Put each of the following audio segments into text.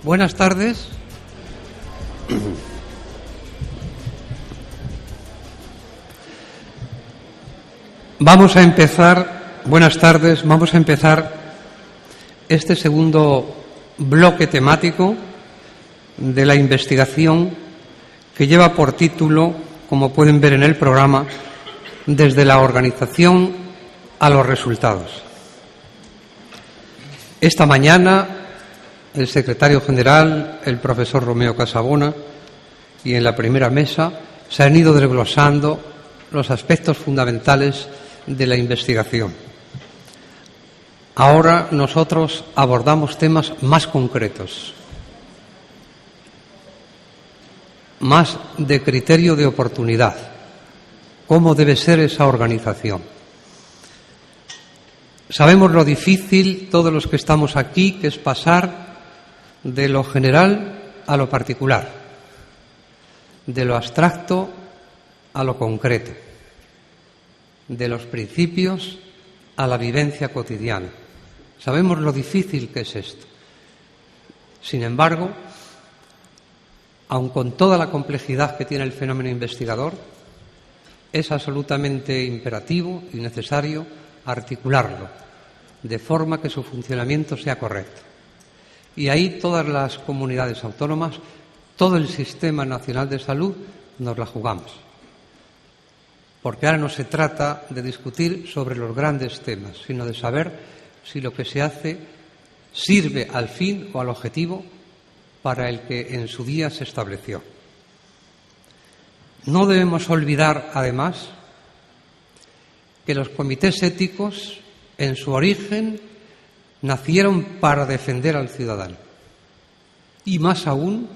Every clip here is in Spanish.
Buenas tardes. Vamos a empezar este segundo bloque temático de la investigación que lleva por título, como pueden ver en el programa, Desde la organización a los resultados. Esta mañana, el secretario general, el profesor Romeo Casabona, y en la primera mesa se han ido desglosando los aspectos fundamentales de la investigación. Ahora nosotros abordamos temas más concretos, más de criterio de oportunidad. ¿Cómo debe ser esa organización? Sabemos lo difícil, todos los que estamos aquí, que es pasar de lo general a lo particular, de lo abstracto a lo concreto, de los principios a la vivencia cotidiana. Sabemos lo difícil que es esto. Sin embargo, aun con toda la complejidad que tiene el fenómeno investigador, es absolutamente imperativo y necesario articularlo, de forma que su funcionamiento sea correcto. Y ahí todas las comunidades autónomas, todo el Sistema Nacional de Salud, nos la jugamos. Porque ahora no se trata de discutir sobre los grandes temas, sino de saber si lo que se hace sirve al fin o al objetivo para el que en su día se estableció. No debemos olvidar, además, que los comités éticos, en su origen, nacieron para defender al ciudadano. Y más aún,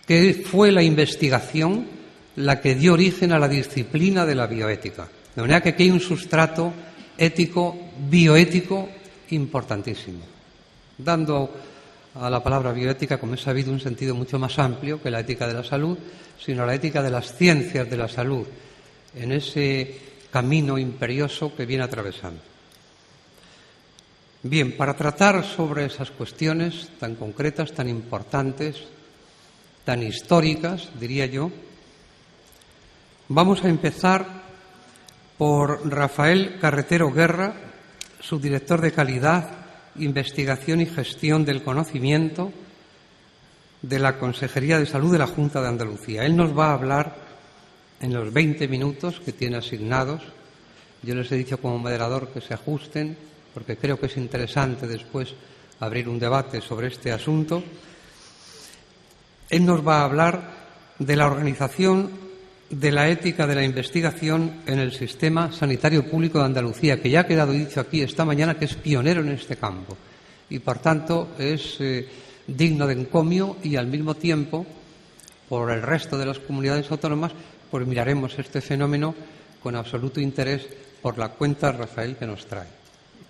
que fue la investigación la que dio origen a la disciplina de la bioética. De manera que aquí hay un sustrato ético, bioético, importantísimo, dando a la palabra bioética, como es sabido, un sentido mucho más amplio que la ética de la salud, sino la ética de las ciencias de la salud, en ese camino imperioso que viene atravesando. Bien, para tratar sobre esas cuestiones tan concretas, tan importantes, tan históricas, diría yo, vamos a empezar por Rafael Carretero Guerra, subdirector de Calidad, Investigación y Gestión del Conocimiento de la Consejería de Salud de la Junta de Andalucía. Él nos va a hablar en los 20 minutos que tiene asignados. Yo les he dicho como moderador que se ajusten, porque creo que es interesante después abrir un debate sobre este asunto. Él nos va a hablar de la organización de la ética de la investigación en el Sistema Sanitario Público de Andalucía, que ya ha quedado dicho aquí esta mañana que es pionero en este campo y, por tanto, es digno de encomio y, al mismo tiempo, por el resto de las comunidades autónomas, pues miraremos este fenómeno con absoluto interés por la cuenta, Rafael, que nos trae.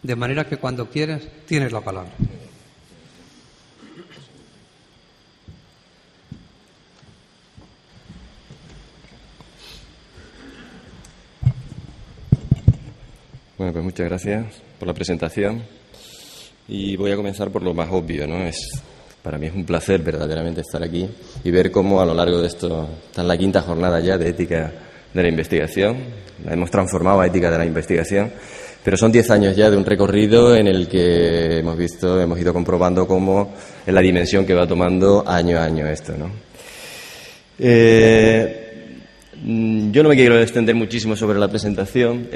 De manera que cuando quieras tienes la palabra. Bueno, pues muchas gracias por la presentación y voy a comenzar por lo más obvio, ¿no? Para mí es un placer verdaderamente estar aquí y ver cómo a lo largo de esto, está en la quinta jornada ya de ética de la investigación, la hemos transformado a ética de la investigación, pero son 10 años ya de un recorrido en el que hemos ido comprobando cómo es la dimensión que va tomando año a año esto, ¿no? Yo no me quiero extender muchísimo sobre la presentación,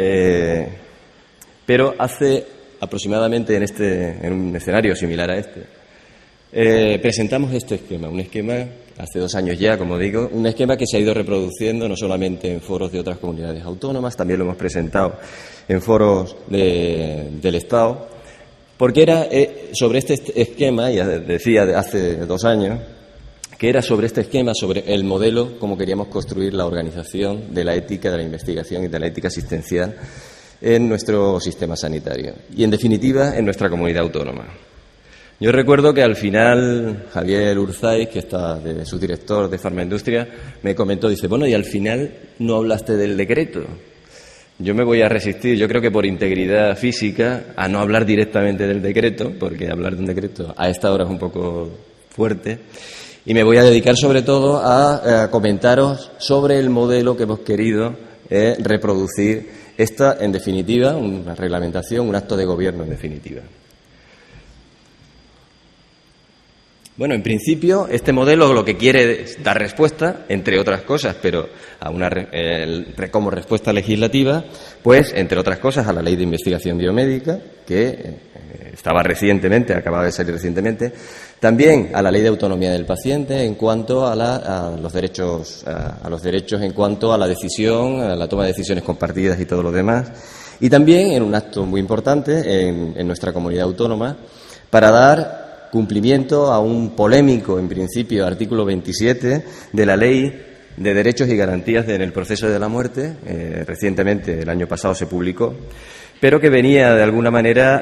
pero hace aproximadamente en un escenario similar a este, presentamos este esquema, un esquema hace 2 años ya, como digo, un esquema que se ha ido reproduciendo no solamente en foros de otras comunidades autónomas, también lo hemos presentado en foros del Estado, porque era sobre este esquema, ya decía hace 2 años, que era sobre este esquema, sobre el modelo, cómo queríamos construir la organización de la ética de la investigación y de la ética asistencial en nuestro sistema sanitario y, en definitiva, en nuestra comunidad autónoma. Yo recuerdo que al final Javier Urzaiz, que está de subdirector de Farmaindustria, me comentó, dice, bueno, y al final no hablaste del decreto. Yo me voy a resistir, yo creo que por integridad física, a no hablar directamente del decreto, porque hablar de un decreto a esta hora es un poco fuerte. Y me voy a dedicar sobre todo a comentaros sobre el modelo que hemos querido reproducir. Esta, en definitiva, una reglamentación, un acto de gobierno en definitiva. Bueno, en principio, este modelo lo que quiere es dar respuesta, entre otras cosas, pero a como respuesta legislativa, pues, entre otras cosas, a la Ley de Investigación Biomédica, que acababa de salir recientemente, también a la Ley de Autonomía del Paciente en cuanto a los derechos en cuanto a la decisión, a la toma de decisiones compartidas y todo lo demás, y también en un acto muy importante en nuestra comunidad autónoma para dar cumplimiento a un polémico, en principio, artículo 27 de la Ley de Derechos y Garantías en el Proceso de la Muerte. Recientemente, el año pasado, se publicó, pero que venía de alguna manera,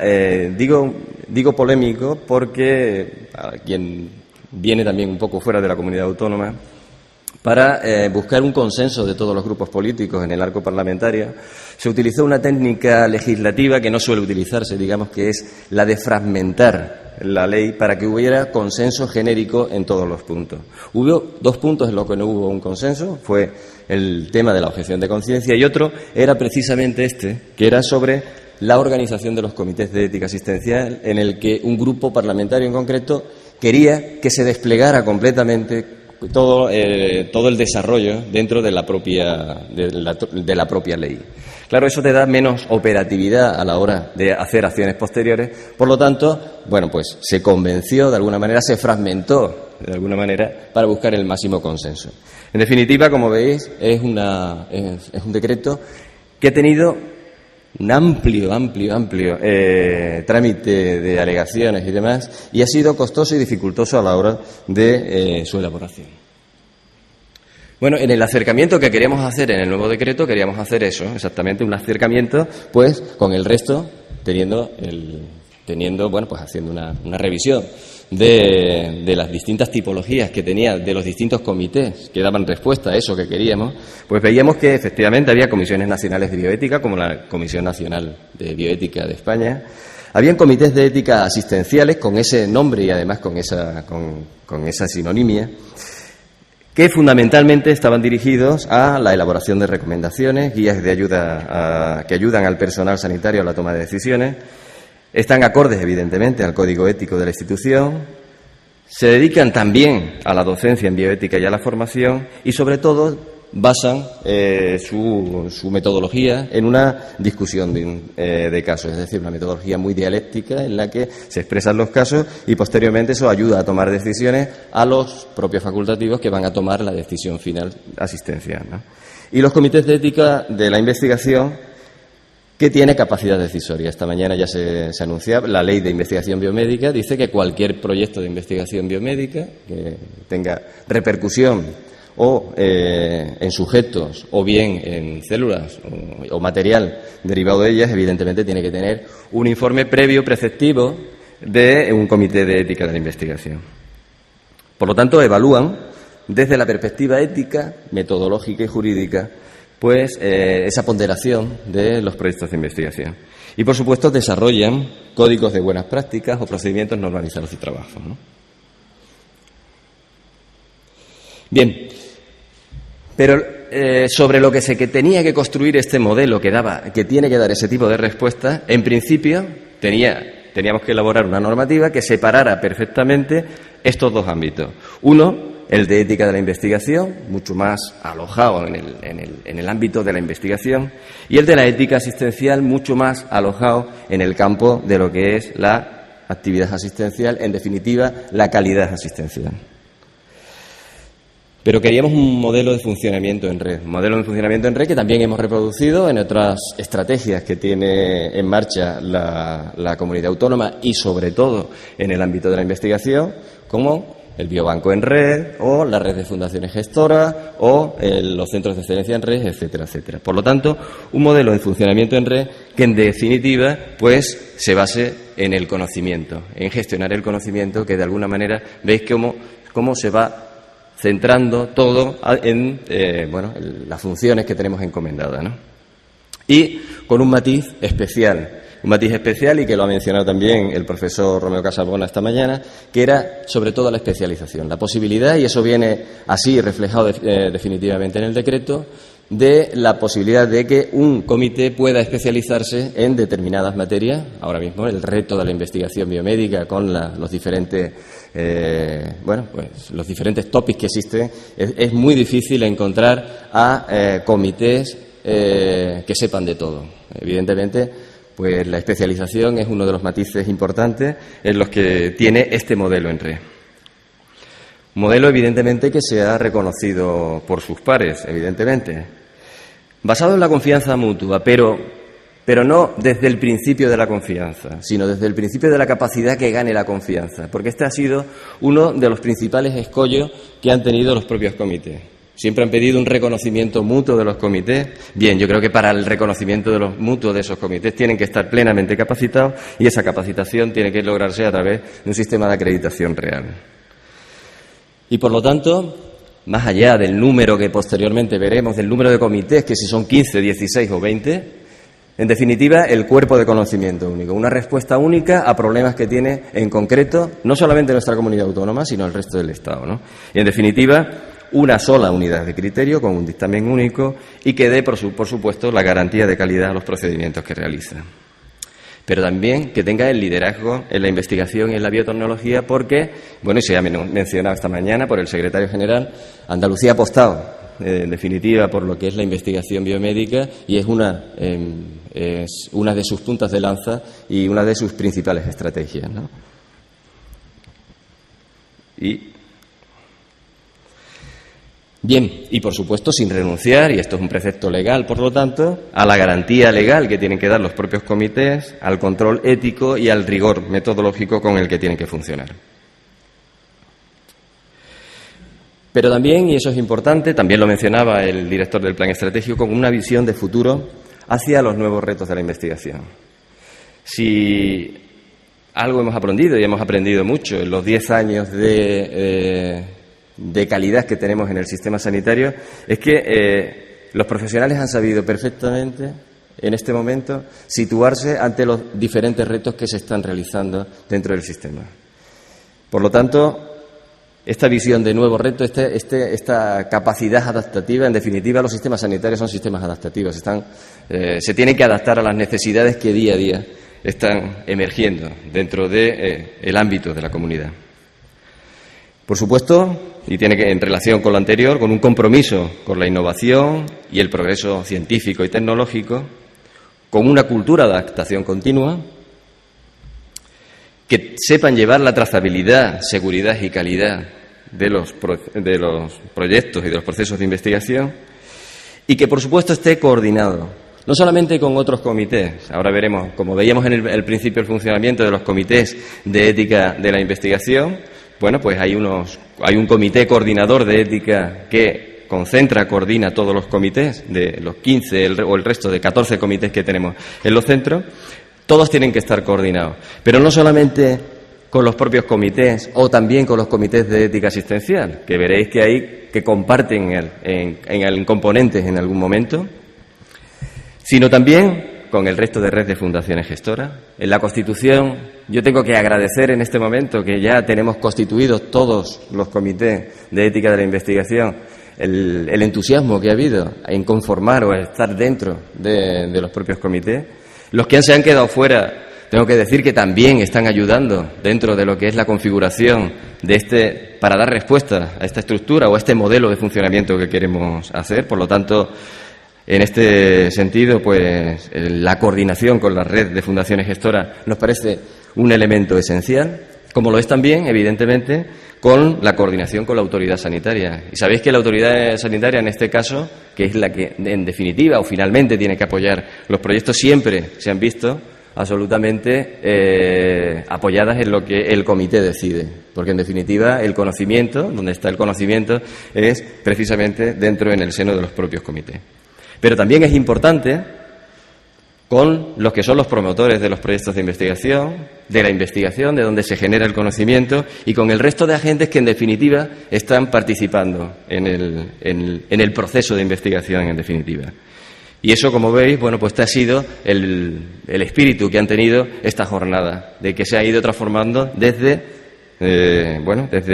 digo polémico porque a quien viene también un poco fuera de la comunidad autónoma, para buscar un consenso de todos los grupos políticos en el arco parlamentario, se utilizó una técnica legislativa que no suele utilizarse, digamos, que es la de fragmentar la ley para que hubiera consenso genérico en todos los puntos. Hubo 2 puntos en los que no hubo un consenso, fue el tema de la objeción de conciencia y otro era precisamente que era sobre la organización de los comités de ética asistencial, en el que un grupo parlamentario en concreto quería que se desplegara completamente todo el desarrollo dentro de la propia ley. Claro, eso te da menos operatividad a la hora de hacer acciones posteriores. Por lo tanto, bueno, pues se convenció de alguna manera, se fragmentó de alguna manera para buscar el máximo consenso. En definitiva, como veis, es un decreto que ha tenido un amplio trámite de alegaciones y demás, y ha sido costoso y dificultoso a la hora de su elaboración. Bueno, en el acercamiento que queríamos hacer en el nuevo decreto, queríamos hacer eso, exactamente un acercamiento, pues con el resto, haciendo una revisión de las distintas tipologías que tenía, de los distintos comités que daban respuesta a eso que queríamos, pues veíamos que efectivamente había comisiones nacionales de bioética, como la Comisión Nacional de Bioética de España. Habían comités de ética asistenciales con ese nombre y además con esa sinonimia, que fundamentalmente estaban dirigidos a la elaboración de recomendaciones, guías de ayuda que ayudan al personal sanitario a la toma de decisiones. Están acordes, evidentemente, al código ético de la institución. Se dedican también a la docencia en bioética y a la formación y, sobre todo, basan su metodología en una discusión de casos, es decir, una metodología muy dialéctica en la que se expresan los casos y posteriormente eso ayuda a tomar decisiones a los propios facultativos que van a tomar la decisión final asistencial, ¿no? Y los comités de ética de la investigación, que tiene capacidad decisoria. Esta mañana ya se anunciaba, la Ley de Investigación Biomédica dice que cualquier proyecto de investigación biomédica que tenga repercusión o en sujetos o bien en células o material derivado de ellas, evidentemente tiene que tener un informe previo preceptivo de un comité de ética de la investigación. Por lo tanto, evalúan desde la perspectiva ética, metodológica y jurídica pues esa ponderación de los proyectos de investigación. Y, por supuesto, desarrollan códigos de buenas prácticas o procedimientos normalizados de trabajo, ¿no? Bien, pero sobre lo que tenía que construir este modelo que tiene que dar ese tipo de respuesta, en principio teníamos que elaborar una normativa que separara perfectamente estos 2 ámbitos. Uno, el de ética de la investigación, mucho más alojado en el ámbito de la investigación, y el de la ética asistencial, mucho más alojado en el campo de lo que es la actividad asistencial, en definitiva, la calidad asistencial. Pero queríamos un modelo de funcionamiento en red, que también hemos reproducido en otras estrategias que tiene en marcha la comunidad autónoma y, sobre todo, en el ámbito de la investigación, como el biobanco en red o la red de fundaciones gestoras o los centros de excelencia en red, etcétera, etcétera. Por lo tanto, un modelo de funcionamiento en red que, en definitiva, pues se base en el conocimiento, en gestionar el conocimiento, que de alguna manera veis cómo se va centrando todo en las funciones que tenemos encomendadas, ¿no? Y con un matiz especial, un matiz especial y que lo ha mencionado también el profesor Romeo Casabona esta mañana, que era sobre todo la especialización, la posibilidad, y eso viene así reflejado definitivamente en el decreto, de la posibilidad de que un comité pueda especializarse en determinadas materias. Ahora mismo el reto de la investigación biomédica con los diferentes los diferentes topics que existen, es muy difícil encontrar a comités que sepan de todo. Evidentemente, pues la especialización es uno de los matices importantes en los que tiene este modelo en red. Modelo, evidentemente, que se ha reconocido por sus pares, evidentemente. Basado en la confianza mutua, pero no desde el principio de la confianza, sino desde el principio de la capacidad que gane la confianza, porque este ha sido uno de los principales escollos que han tenido los propios comités. Siempre han pedido un reconocimiento mutuo de los comités. Bien, yo creo que para el reconocimiento de los mutuos de esos comités tienen que estar plenamente capacitados y esa capacitación tiene que lograrse a través de un sistema de acreditación real. Y, por lo tanto, más allá del número que posteriormente veremos, del número de comités, que si son 15, 16 o 20, en definitiva, el cuerpo de conocimiento único, una respuesta única a problemas que tiene en concreto no solamente nuestra comunidad autónoma, sino el resto del Estado, ¿no? Y, en definitiva, una sola unidad de criterio con un dictamen único y que dé, por supuesto, la garantía de calidad a los procedimientos que realiza. Pero también que tenga el liderazgo en la investigación y en la biotecnología porque, bueno, y se ha mencionado esta mañana por el secretario general, Andalucía ha apostado, en definitiva, por lo que es la investigación biomédica y es una de sus puntas de lanza y una de sus principales estrategias, ¿no? Bien, y por supuesto sin renunciar, y esto es un precepto legal, por lo tanto, a la garantía legal que tienen que dar los propios comités, al control ético y al rigor metodológico con el que tienen que funcionar. Pero también, y eso es importante, también lo mencionaba el director del Plan Estratégico, con una visión de futuro hacia los nuevos retos de la investigación. Si algo hemos aprendido, y hemos aprendido mucho en los 10 años de calidad que tenemos en el sistema sanitario, es que los profesionales han sabido perfectamente en este momento situarse ante los diferentes retos que se están realizando dentro del sistema. Por lo tanto, esta visión de nuevos retos, esta capacidad adaptativa, en definitiva, los sistemas sanitarios son sistemas adaptativos, se tienen que adaptar a las necesidades que día a día están emergiendo dentro del ámbito de la comunidad. Por supuesto, y tiene que, en relación con lo anterior, con un compromiso con la innovación y el progreso científico y tecnológico, con una cultura de adaptación continua, que sepan llevar la trazabilidad, seguridad y calidad de los proyectos y de los procesos de investigación y que, por supuesto, esté coordinado, no solamente con otros comités. Ahora veremos, como veíamos en el principio, el funcionamiento de los comités de ética de la investigación. Bueno, pues hay un comité coordinador de ética que coordina todos los comités, de los 15 o el resto de 14 comités que tenemos en los centros. Todos tienen que estar coordinados, pero no solamente con los propios comités o también con los comités de ética asistencial, que veréis que comparten en componentes en algún momento, sino también con el resto de red de fundaciones gestoras. En la Constitución, yo tengo que agradecer en este momento que ya tenemos constituidos todos los comités de ética de la investigación, el entusiasmo que ha habido en conformar o estar dentro de los propios comités. Los que se han quedado fuera, tengo que decir que también están ayudando dentro de lo que es la configuración para dar respuesta a esta estructura o a este modelo de funcionamiento que queremos hacer. Por lo tanto, en este sentido, pues la coordinación con la red de fundaciones gestoras nos parece un elemento esencial, como lo es también, evidentemente, con la coordinación con la autoridad sanitaria. Y sabéis que la autoridad sanitaria, en este caso, que es la que, en definitiva, o finalmente tiene que apoyar los proyectos, siempre se han visto absolutamente apoyadas en lo que el comité decide. Porque, en definitiva, el conocimiento, donde está el conocimiento, es precisamente dentro, en el seno de los propios comités. Pero también es importante con los que son los promotores de los proyectos de investigación, de la investigación, de donde se genera el conocimiento, y con el resto de agentes que, en definitiva, están participando en el proceso de investigación, en definitiva. Y eso, como veis, bueno, pues este ha sido el espíritu que han tenido esta jornada, de que se ha ido transformando desde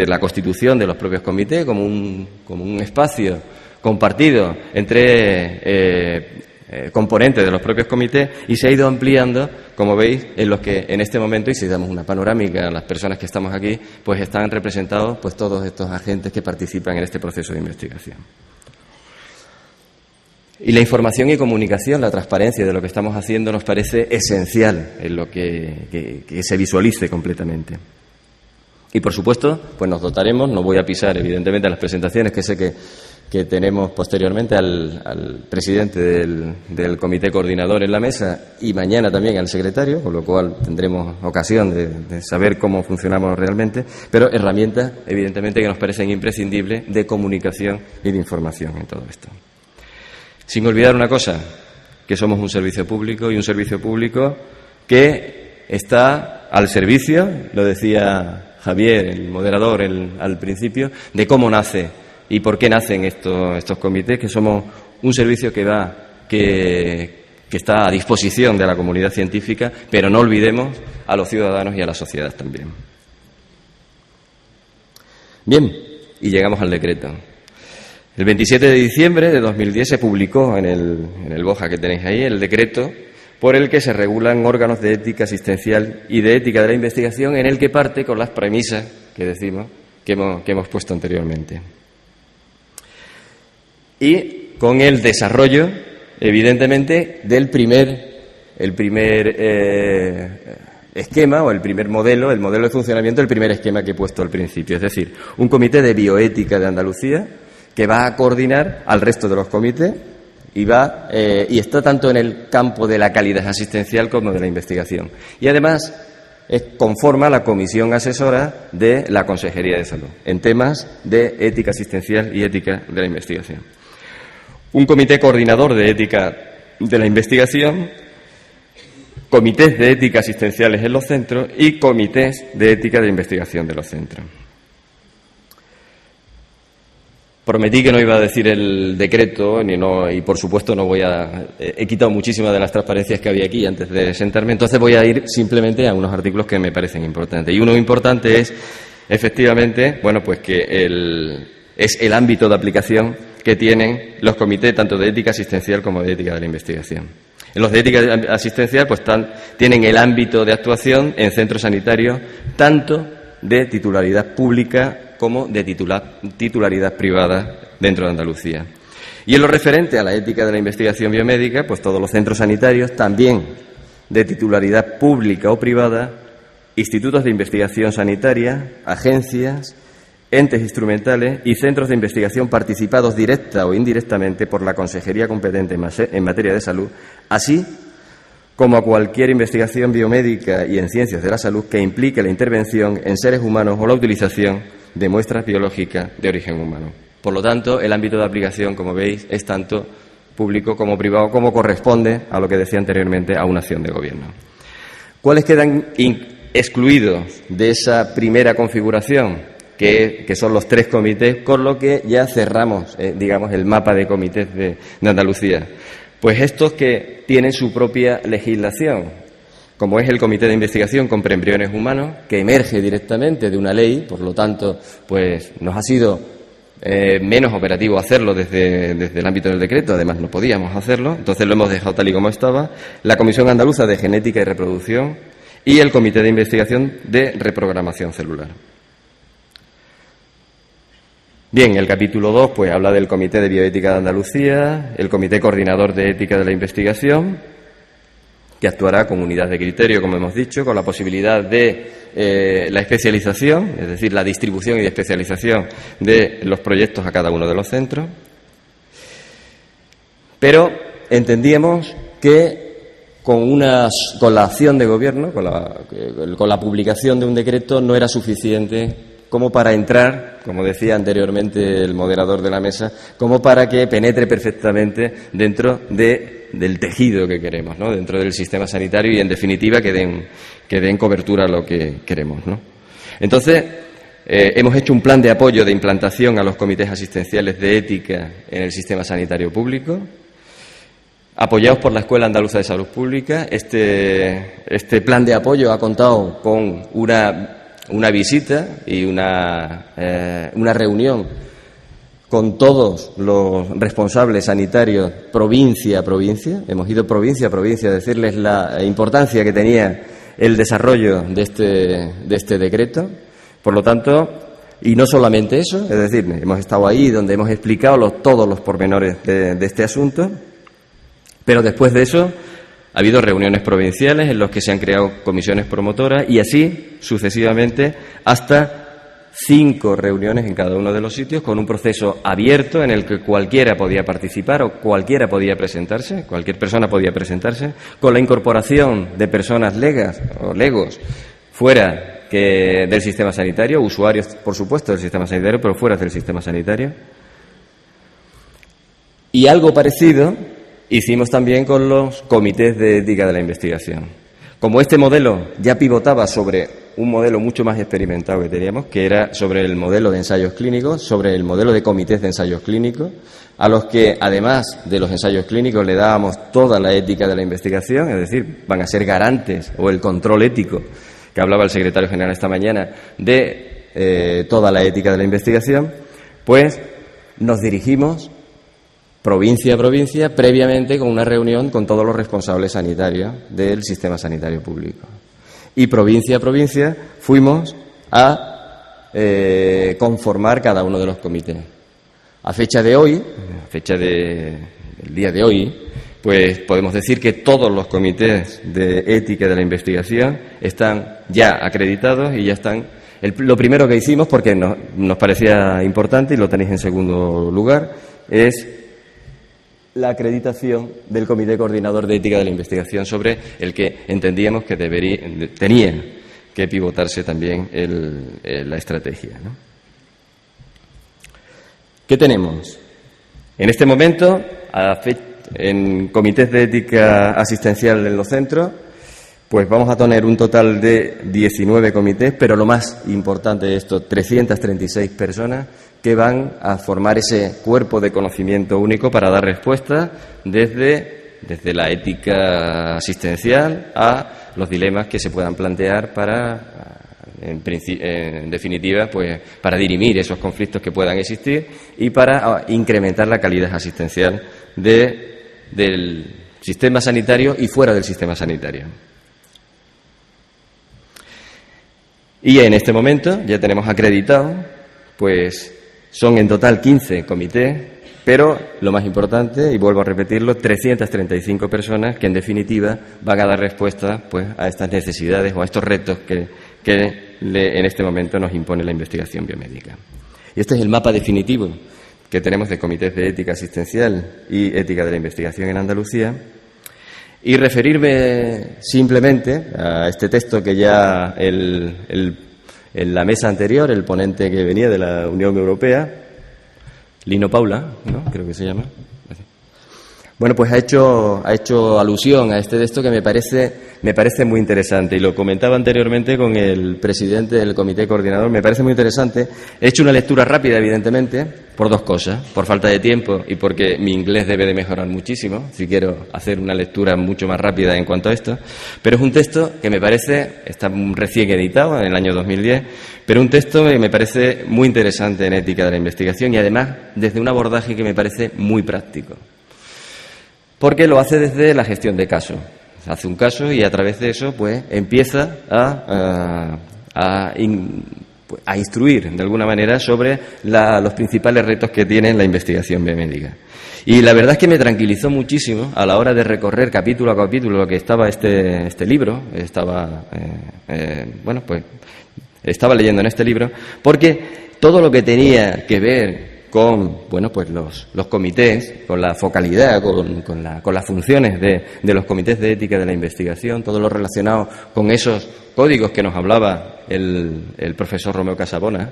la constitución de los propios comités como un espacio compartido entre componentes de los propios comités, y se ha ido ampliando, como veis, en los que en este momento, y si damos una panorámica a las personas que estamos aquí, pues están representados pues todos estos agentes que participan en este proceso de investigación. Y la información y comunicación, la transparencia de lo que estamos haciendo nos parece esencial en lo que se visualice completamente. Y, por supuesto, pues nos dotaremos, no voy a pisar, evidentemente, las presentaciones que sé que tenemos posteriormente al presidente del comité coordinador en la mesa y mañana también al secretario, con lo cual tendremos ocasión de saber cómo funcionamos realmente, pero herramientas, evidentemente, que nos parecen imprescindibles de comunicación y de información en todo esto. Sin olvidar una cosa, que somos un servicio público, y un servicio público que está al servicio, lo decía Javier, el moderador, al principio, de cómo nace y por qué nacen estos comités, que somos un servicio que está a disposición de la comunidad científica, pero no olvidemos a los ciudadanos y a la sociedad también. Bien, y llegamos al decreto. El 27 de diciembre de 2010 se publicó en el BOJA que tenéis ahí el decreto por el que se regulan órganos de ética asistencial y de ética de la investigación, en el que parte con las premisas que decimos que hemos puesto anteriormente. Y con el desarrollo, evidentemente, del primer esquema o el primer modelo, el modelo de funcionamiento, el primer esquema que he puesto al principio. Es decir, un comité de bioética de Andalucía que va a coordinar al resto de los comités y está tanto en el campo de la calidad asistencial como de la investigación. Y además conforma la comisión asesora de la Consejería de Salud en temas de ética asistencial y ética de la investigación. Un comité coordinador de ética de la investigación, comités de ética asistenciales en los centros y comités de ética de investigación de los centros. Prometí que no iba a decir el decreto y por supuesto no voy a... He quitado muchísimas de las transparencias que había aquí antes de sentarme, entonces voy a ir simplemente a unos artículos que me parecen importantes. Y uno importante es, efectivamente, bueno, pues que es el ámbito de aplicación que tienen los comités tanto de ética asistencial como de ética de la investigación. En los de ética asistencial pues tienen el ámbito de actuación en centros sanitarios tanto de titularidad pública como de titularidad privada dentro de Andalucía. Y en lo referente a la ética de la investigación biomédica, pues todos los centros sanitarios, también de titularidad pública o privada, institutos de investigación sanitaria, agencias, entes instrumentales y centros de investigación participados directa o indirectamente por la Consejería competente en materia de salud, así como a cualquier investigación biomédica y en ciencias de la salud que implique la intervención en seres humanos o la utilización de muestras biológicas de origen humano. Por lo tanto, el ámbito de aplicación, como veis, es tanto público como privado, como corresponde a lo que decía anteriormente, a una acción de gobierno. ¿Cuáles quedan excluidos de esa primera configuración? Que son los 3 comités, con lo que ya cerramos, digamos, el mapa de comités de Andalucía. Pues estos que tienen su propia legislación, como es el Comité de Investigación con Preembriones Humanos, que emerge directamente de una ley, por lo tanto, pues nos ha sido menos operativo hacerlo desde el ámbito del decreto, además no podíamos hacerlo, entonces lo hemos dejado tal y como estaba, la Comisión Andaluza de Genética y Reproducción y el Comité de Investigación de Reprogramación Celular. Bien, el capítulo 2 pues habla del Comité de Bioética de Andalucía, el Comité Coordinador de Ética de la Investigación, que actuará con unidad de criterio, como hemos dicho, con la posibilidad de la especialización, es decir, la distribución y especialización de los proyectos a cada uno de los centros. Pero entendíamos que con la acción de gobierno, con la publicación de un decreto, no era suficiente como para entrar, como decía anteriormente el moderador de la mesa, como para que penetre perfectamente dentro del tejido que queremos, ¿no? Dentro del sistema sanitario y, en definitiva, que den cobertura a lo que queremos, ¿no? Entonces, hemos hecho un plan de apoyo de implantación a los comités asistenciales de ética en el sistema sanitario público, apoyados por la Escuela Andaluza de Salud Pública. Este plan de apoyo ha contado con una visita y una reunión con todos los responsables sanitarios provincia a provincia. Hemos ido provincia a provincia a decirles la importancia que tenía el desarrollo de este decreto. Por lo tanto, y no solamente eso, es decir, hemos estado ahí donde hemos explicado todos los pormenores de este asunto, pero después de eso ha habido reuniones provinciales en las que se han creado comisiones promotoras y así sucesivamente hasta 5 reuniones en cada uno de los sitios con un proceso abierto en el que cualquiera podía participar o cualquiera podía presentarse, cualquier persona podía presentarse, con la incorporación de personas legas o legos fuera del sistema sanitario, usuarios, por supuesto, del sistema sanitario, pero fuera del sistema sanitario. Y algo parecido hicimos también con los comités de ética de la investigación. Como este modelo ya pivotaba sobre un modelo mucho más experimentado que teníamos, que era sobre el modelo de ensayos clínicos, sobre el modelo de comités de ensayos clínicos, a los que, además de los ensayos clínicos, le dábamos toda la ética de la investigación, es decir, van a ser garantes, o el control ético, que hablaba el secretario general esta mañana, de toda la ética de la investigación, pues nos dirigimos provincia a provincia, previamente con una reunión con todos los responsables sanitarios del sistema sanitario público. Y provincia a provincia fuimos a conformar cada uno de los comités. A fecha de hoy, el día de hoy, pues podemos decir que todos los comités de ética de la investigación están ya acreditados y ya están. Lo primero que hicimos, porque nos parecía importante y lo tenéis en segundo lugar, es la acreditación del Comité Coordinador de Ética de la Investigación, sobre el que entendíamos que tenía que pivotarse también la estrategia, ¿no? ¿Qué tenemos? En este momento, en comités de ética asistencial en los centros, pues vamos a tener un total de 19 comités, pero lo más importante de esto, 336 personas que van a formar ese cuerpo de conocimiento único para dar respuesta desde la ética asistencial a los dilemas que se puedan plantear para, en definitiva, pues para dirimir esos conflictos que puedan existir y para incrementar la calidad asistencial del sistema sanitario y fuera del sistema sanitario. Y en este momento ya tenemos acreditado, pues son en total 15 comités, pero lo más importante, y vuelvo a repetirlo, 335 personas que en definitiva van a dar respuesta pues a estas necesidades o a estos retos que en este momento nos impone la investigación biomédica. Y este es el mapa definitivo que tenemos de comités de ética asistencial y ética de la investigación en Andalucía. Y referirme simplemente a este texto que ya en la mesa anterior, el ponente que venía de la Unión Europea, Lino Paula, ¿no? Creo que se llama. Bueno, pues ha hecho alusión a este texto que me parece muy interesante, y lo comentaba anteriormente con el presidente del comité coordinador. Me parece muy interesante. He hecho una lectura rápida, evidentemente, por dos cosas: por falta de tiempo y porque mi inglés debe de mejorar muchísimo si quiero hacer una lectura mucho más rápida en cuanto a esto. Pero es un texto que me parece, está recién editado en el año 2010, pero un texto que me parece muy interesante en ética de la investigación y además desde un abordaje que me parece muy práctico. Porque lo hace desde la gestión de casos. Hace un caso y a través de eso pues empieza a instruir de alguna manera sobre los principales retos que tiene la investigación biomédica. Y la verdad es que me tranquilizó muchísimo a la hora de recorrer capítulo a capítulo lo que estaba este libro. Estaba leyendo en este libro, porque todo lo que tenía que ver con los comités, con la focalidad, con las funciones de los comités de ética de la investigación, todo lo relacionado con esos códigos que nos hablaba el profesor Romeo Casabona,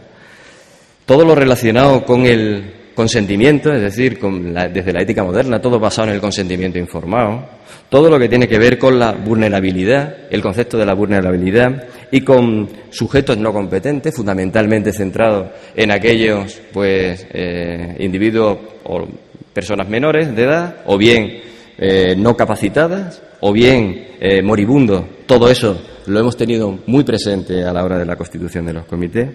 todo lo relacionado con el consentimiento, es decir, desde la ética moderna, todo basado en el consentimiento informado, todo lo que tiene que ver con la vulnerabilidad, el concepto de la vulnerabilidad, y con sujetos no competentes, fundamentalmente centrados en aquellos individuos o personas menores de edad, o bien no capacitadas o bien moribundos. Todo eso lo hemos tenido muy presente a la hora de la constitución de los comités,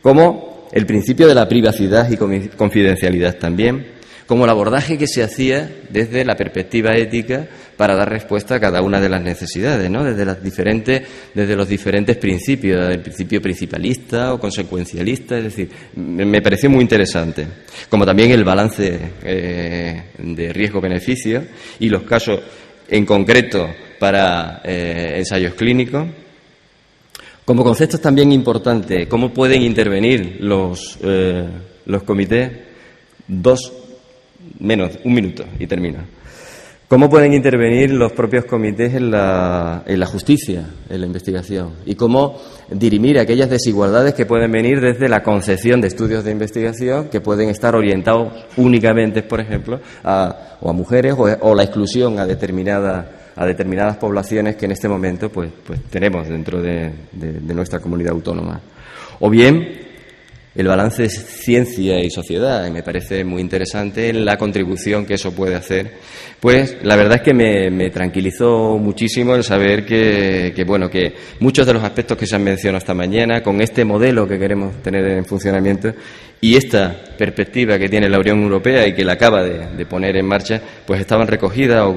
como el principio de la privacidad y confidencialidad también, como el abordaje que se hacía desde la perspectiva ética para dar respuesta a cada una de las necesidades, ¿no? Desde los diferentes principios, el principio principalista o consecuencialista, es decir, me pareció muy interesante. Como también el balance de riesgo-beneficio y los casos en concreto para ensayos clínicos. Como conceptos también importantes, cómo pueden intervenir los comités. Un minuto y termino. ¿Cómo pueden intervenir los propios comités en la justicia, en la investigación? Y cómo dirimir aquellas desigualdades que pueden venir desde la concepción de estudios de investigación que pueden estar orientados únicamente, por ejemplo, a mujeres o la exclusión a determinadas poblaciones que en este momento pues tenemos dentro de nuestra comunidad autónoma. O bien el balance de ciencia y sociedad, y me parece muy interesante en la contribución que eso puede hacer. Pues la verdad es que me tranquilizó muchísimo el saber que muchos de los aspectos que se han mencionado esta mañana, con este modelo que queremos tener en funcionamiento y esta perspectiva que tiene la Unión Europea y que la acaba de poner en marcha, pues estaban recogidas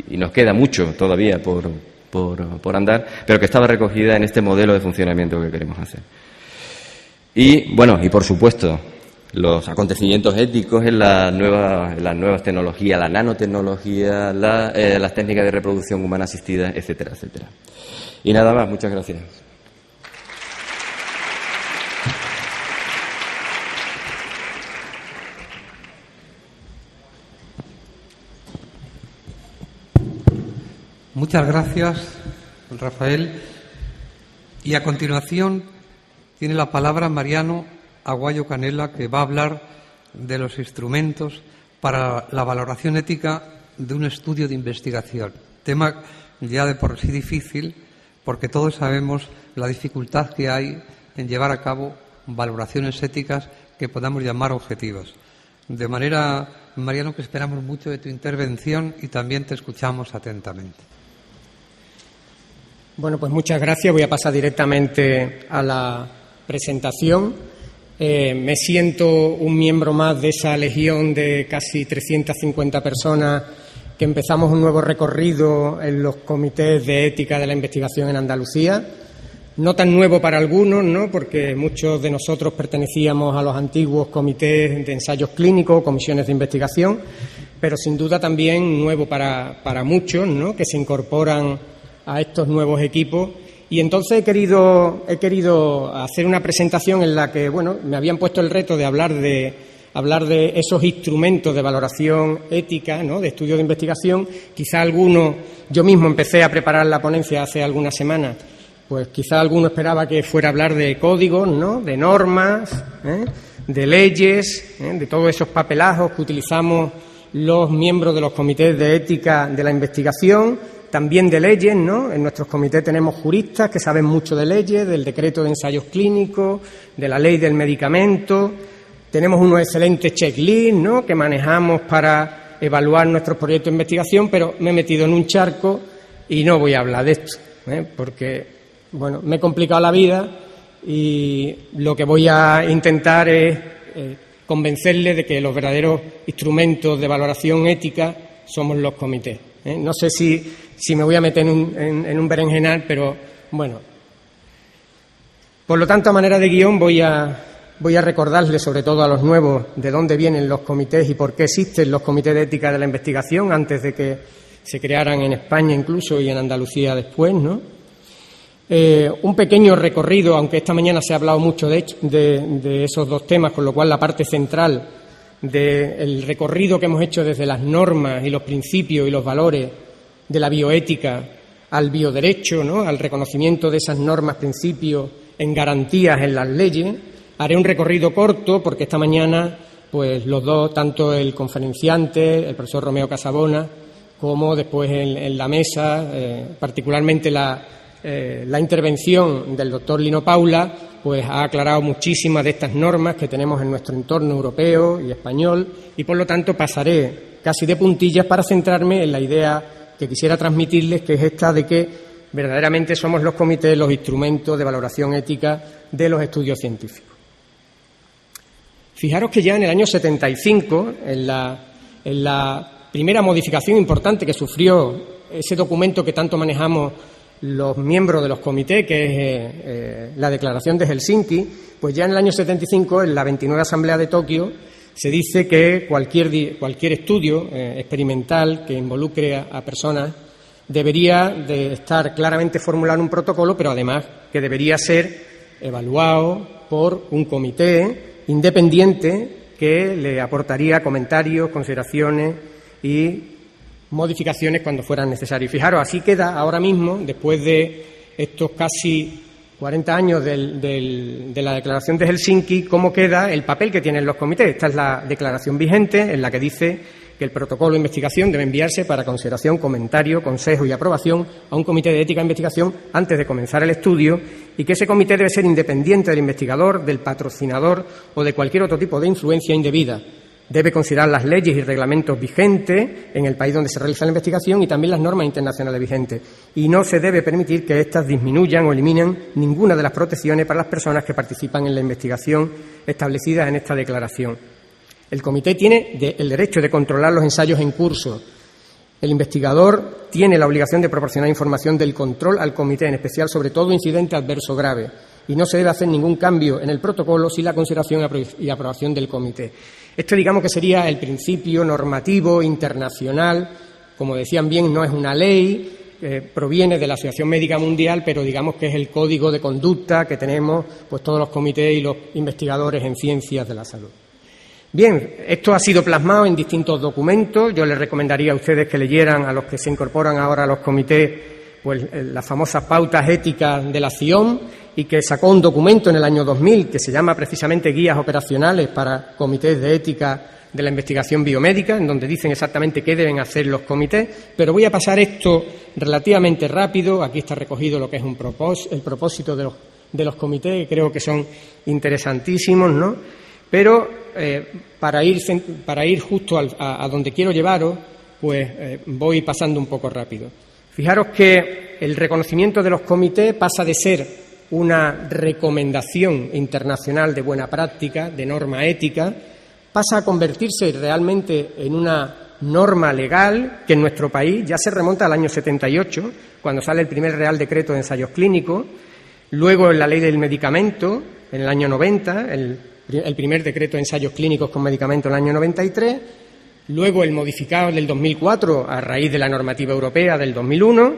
y nos queda mucho todavía por andar, pero que estaba recogida en este modelo de funcionamiento que queremos hacer. Y por supuesto, los acontecimientos éticos en las nuevas tecnologías, la nanotecnología, las técnicas de reproducción humana asistida, etcétera, etcétera. Y nada más, muchas gracias. Muchas gracias, Rafael. Y a continuación tiene la palabra Mariano Aguayo Canela, que va a hablar de los instrumentos para la valoración ética de un estudio de investigación. Tema ya de por sí difícil, porque todos sabemos la dificultad que hay en llevar a cabo valoraciones éticas que podamos llamar objetivas. De manera, Mariano, que esperamos mucho de tu intervención y también te escuchamos atentamente. Bueno, pues muchas gracias. Voy a pasar directamente a la presentación. Me siento un miembro más de esa legión de casi 350 personas que empezamos un nuevo recorrido en los comités de ética de la investigación en Andalucía. No tan nuevo para algunos, ¿no?, porque muchos de nosotros pertenecíamos a los antiguos comités de ensayos clínicos, comisiones de investigación, pero sin duda también nuevo para muchos, ¿no?, que se incorporan a estos nuevos equipos. Y entonces he querido hacer una presentación en la que, me habían puesto el reto de hablar de esos instrumentos de valoración ética, ¿no?, de estudio de investigación. Quizá alguno, yo mismo empecé a preparar la ponencia hace algunas semanas, pues quizá alguno esperaba que fuera a hablar de códigos, ¿no?, de normas, de leyes, de todos esos papelajos que utilizamos los miembros de los comités de ética de la investigación. También de leyes, ¿no? En nuestros comités tenemos juristas que saben mucho de leyes, del decreto de ensayos clínicos, de la ley del medicamento. Tenemos unos excelentes checklists, ¿no?, que manejamos para evaluar nuestros proyectos de investigación, pero me he metido en un charco y no voy a hablar de esto, porque, me he complicado la vida y lo que voy a intentar es convencerles de que los verdaderos instrumentos de valoración ética somos los comités. No sé si me voy a meter en un berenjenal, pero bueno. Por lo tanto, a manera de guión voy a recordarles, sobre todo a los nuevos, de dónde vienen los comités y por qué existen los comités de ética de la investigación antes de que se crearan en España incluso y en Andalucía después, ¿no? Un pequeño recorrido, aunque esta mañana se ha hablado mucho de esos dos temas, con lo cual la parte central del recorrido que hemos hecho desde las normas y los principios y los valores de la bioética al bioderecho, ¿no?, al reconocimiento de esas normas, principios en garantías en las leyes. Haré un recorrido corto porque esta mañana, pues los dos, tanto el conferenciante, el profesor Romeo Casabona, como después en la mesa, particularmente la intervención del doctor Lino Paula, pues ha aclarado muchísimas de estas normas que tenemos en nuestro entorno europeo y español, y por lo tanto pasaré casi de puntillas para centrarme en la idea que quisiera transmitirles, que es esta de que verdaderamente somos los comités los instrumentos de valoración ética de los estudios científicos. Fijaros que ya en el año 75, en la primera modificación importante que sufrió ese documento que tanto manejamos los miembros de los comités, que es la Declaración de Helsinki, pues ya en el año 75, en la 29 Asamblea de Tokio, se dice que cualquier estudio experimental que involucre a personas debería de estar claramente formulado en un protocolo, pero además que debería ser evaluado por un comité independiente que le aportaría comentarios, consideraciones y modificaciones cuando fueran necesarios. Fijaros, así queda ahora mismo, después de estos casi 40 años de la Declaración de Helsinki, cómo queda el papel que tienen los comités. Esta es la declaración vigente, en la que dice que el protocolo de investigación debe enviarse para consideración, comentario, consejo y aprobación a un comité de ética de investigación antes de comenzar el estudio, y que ese comité debe ser independiente del investigador, del patrocinador o de cualquier otro tipo de influencia indebida. Debe considerar las leyes y reglamentos vigentes en el país donde se realiza la investigación y también las normas internacionales vigentes. Y no se debe permitir que éstas disminuyan o eliminen ninguna de las protecciones para las personas que participan en la investigación establecidas en esta declaración. El comité tiene el derecho de controlar los ensayos en curso. El investigador tiene la obligación de proporcionar información del control al comité, en especial sobre todo incidente adverso grave. Y no se debe hacer ningún cambio en el protocolo sin la consideración y aprobación del comité. Esto, digamos, que sería el principio normativo internacional. Como decían bien, no es una ley, proviene de la Asociación Médica Mundial, pero digamos que es el código de conducta que tenemos pues todos los comités y los investigadores en ciencias de la salud. Bien, esto ha sido plasmado en distintos documentos. Yo les recomendaría a ustedes que leyeran, a los que se incorporan ahora a los comités, pues las famosas pautas éticas de la CIOM, y que sacó un documento en el año 2000 que se llama precisamente Guías Operacionales para Comités de Ética de la Investigación Biomédica, en donde dicen exactamente qué deben hacer los comités. Pero voy a pasar esto relativamente rápido. Aquí está recogido lo que es el propósito de los comités, que creo que son interesantísimos, ¿no? Pero para ir justo a donde quiero llevaros, pues voy pasando un poco rápido. Fijaros que el reconocimiento de los comités pasa de ser una recomendación internacional de buena práctica, de norma ética, pasa a convertirse realmente en una norma legal que en nuestro país ya se remonta al año 78, cuando sale el primer Real Decreto de Ensayos Clínicos, luego en la Ley del Medicamento, en el año 90, el primer Decreto de Ensayos Clínicos con medicamento en el año 93, luego el modificado del 2004 a raíz de la normativa europea del 2001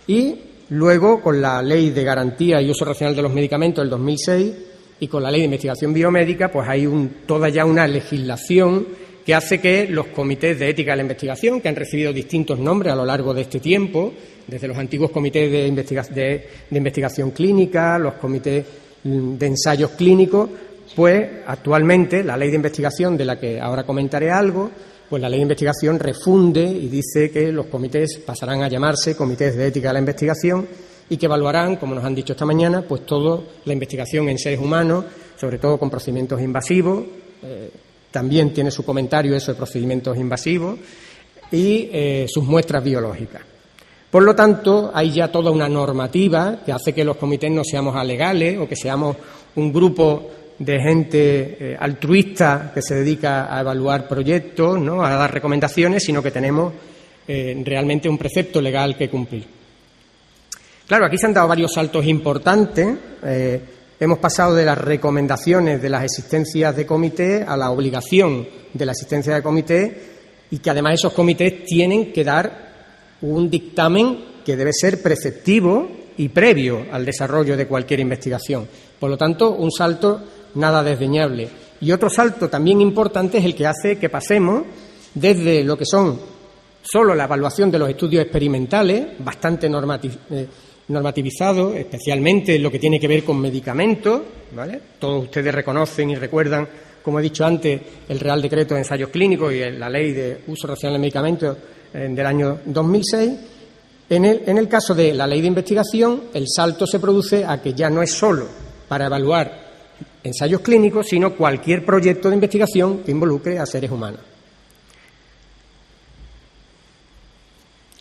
y luego con la Ley de Garantía y Uso Racional de los Medicamentos del 2006 y con la Ley de Investigación Biomédica, pues hay toda ya una legislación que hace que los comités de ética de la investigación, que han recibido distintos nombres a lo largo de este tiempo, desde los antiguos comités de investigación clínica, los comités de ensayos clínicos, pues actualmente la Ley de Investigación, de la que ahora comentaré algo, pues la Ley de Investigación refunde y dice que los comités pasarán a llamarse Comités de Ética de la Investigación y que evaluarán, como nos han dicho esta mañana, pues toda la investigación en seres humanos, sobre todo con procedimientos invasivos. También tiene su comentario eso de procedimientos invasivos y sus muestras biológicas. Por lo tanto, hay ya toda una normativa que hace que los comités no seamos alegales o que seamos un grupo de gente altruista que se dedica a evaluar proyectos, ¿no?, a dar recomendaciones, sino que tenemos realmente un precepto legal que cumplir. Claro, aquí se han dado varios saltos importantes. Hemos pasado de las recomendaciones de las existencias de comité a la obligación de la existencia de comité, y que además esos comités tienen que dar un dictamen que debe ser preceptivo y previo al desarrollo de cualquier investigación. Por lo tanto, un salto nada desdeñable. Y otro salto también importante es el que hace que pasemos desde lo que son solo la evaluación de los estudios experimentales, bastante normativizados, especialmente en lo que tiene que ver con medicamentos, ¿vale? Todos ustedes reconocen y recuerdan, como he dicho antes, el Real Decreto de Ensayos Clínicos y la Ley de Uso Racional de Medicamentos del año 2006. En el caso de la Ley de Investigación, el salto se produce a que ya no es solo para evaluar ensayos clínicos, sino cualquier proyecto de investigación que involucre a seres humanos.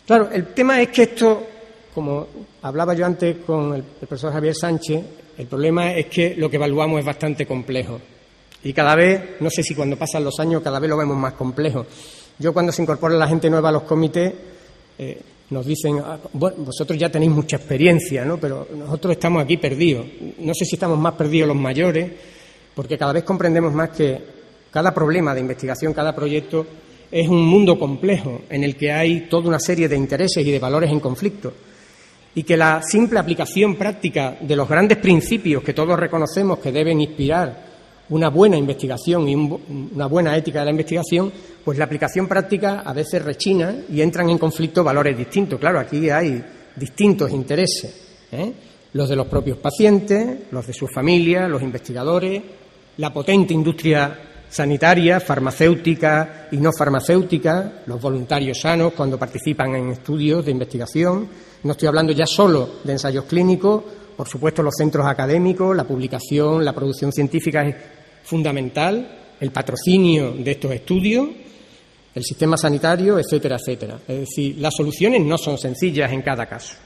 Claro, el tema es que esto, como hablaba yo antes con el profesor Javier Sánchez, el problema es que lo que evaluamos es bastante complejo. Y cada vez, no sé si cuando pasan los años, cada vez lo vemos más complejo. Yo cuando se incorpora la gente nueva a los comités, nos dicen, bueno, vosotros ya tenéis mucha experiencia, ¿no? Pero nosotros estamos aquí perdidos. No sé si estamos más perdidos los mayores, porque cada vez comprendemos más que cada problema de investigación, cada proyecto, es un mundo complejo en el que hay toda una serie de intereses y de valores en conflicto. Y que la simple aplicación práctica de los grandes principios que todos reconocemos que deben inspirar una buena investigación y una buena ética de la investigación, pues la aplicación práctica a veces rechina y entran en conflicto valores distintos. Claro, aquí hay distintos intereses, los de los propios pacientes, los de sus familias, los investigadores, la potente industria sanitaria, farmacéutica y no farmacéutica, los voluntarios sanos cuando participan en estudios de investigación. No estoy hablando ya solo de ensayos clínicos, por supuesto los centros académicos, la publicación, la producción científica es fundamental, el patrocinio de estos estudios, el sistema sanitario, etcétera, etcétera. Es decir, las soluciones no son sencillas en cada caso.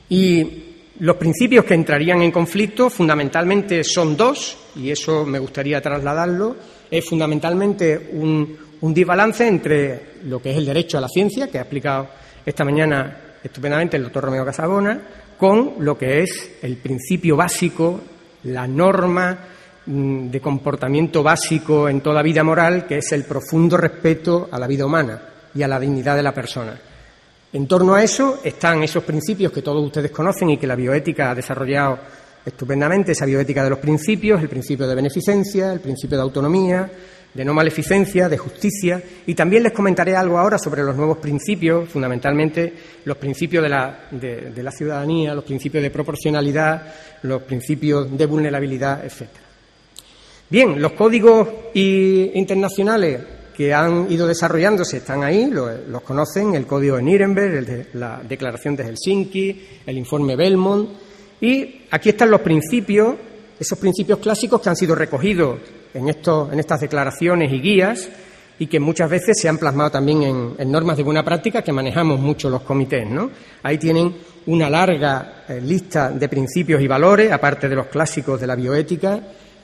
Y los principios que entrarían en conflicto fundamentalmente son dos, y eso me gustaría trasladarlo. Es fundamentalmente un desbalance entre lo que es el derecho a la ciencia, que ha explicado esta mañana estupendamente el doctor Romeo Casabona, con lo que es el principio básico, la norma de comportamiento básico en toda vida moral, que es el profundo respeto a la vida humana y a la dignidad de la persona. En torno a eso están esos principios que todos ustedes conocen y que la bioética ha desarrollado estupendamente, esa bioética de los principios, el principio de beneficencia, el principio de autonomía, de no maleficencia, de justicia, y también les comentaré algo ahora sobre los nuevos principios, fundamentalmente los principios de la ciudadanía, los principios de proporcionalidad, los principios de vulnerabilidad, etcétera. Bien, los códigos internacionales que han ido desarrollándose están ahí, los conocen, el Código de Nuremberg, la Declaración de Helsinki, el informe Belmont, y aquí están los principios, esos principios clásicos que han sido recogidos en estas declaraciones y guías y que muchas veces se han plasmado también en normas de buena práctica que manejamos mucho los comités, ¿no? Ahí tienen una larga lista de principios y valores, aparte de los clásicos de la bioética,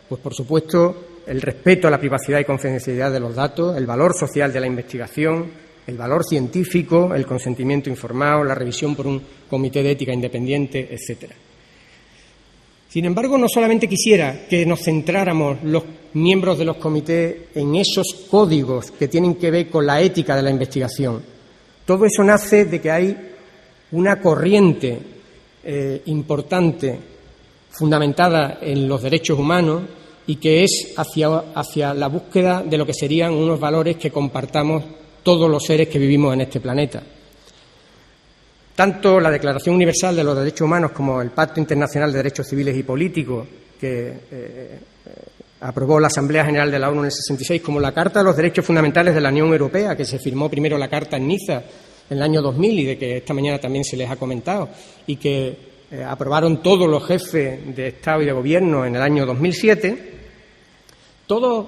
pues por supuesto el respeto a la privacidad y confidencialidad de los datos, el valor social de la investigación, el valor científico, el consentimiento informado, la revisión por un comité de ética independiente, etcétera. Sin embargo, no solamente quisiera que nos centráramos los miembros de los comités en esos códigos que tienen que ver con la ética de la investigación. Todo eso nace de que hay una corriente importante, fundamentada en los derechos humanos y que es hacia la búsqueda de lo que serían unos valores que compartamos todos los seres que vivimos en este planeta. Tanto la Declaración Universal de los Derechos Humanos como el Pacto Internacional de Derechos Civiles y Políticos, que aprobó la Asamblea General de la ONU en el 66, como la Carta de los Derechos Fundamentales de la Unión Europea, que se firmó primero la Carta en Niza en el año 2000 y de que esta mañana también se les ha comentado, y que aprobaron todos los jefes de Estado y de Gobierno en el año 2007, todos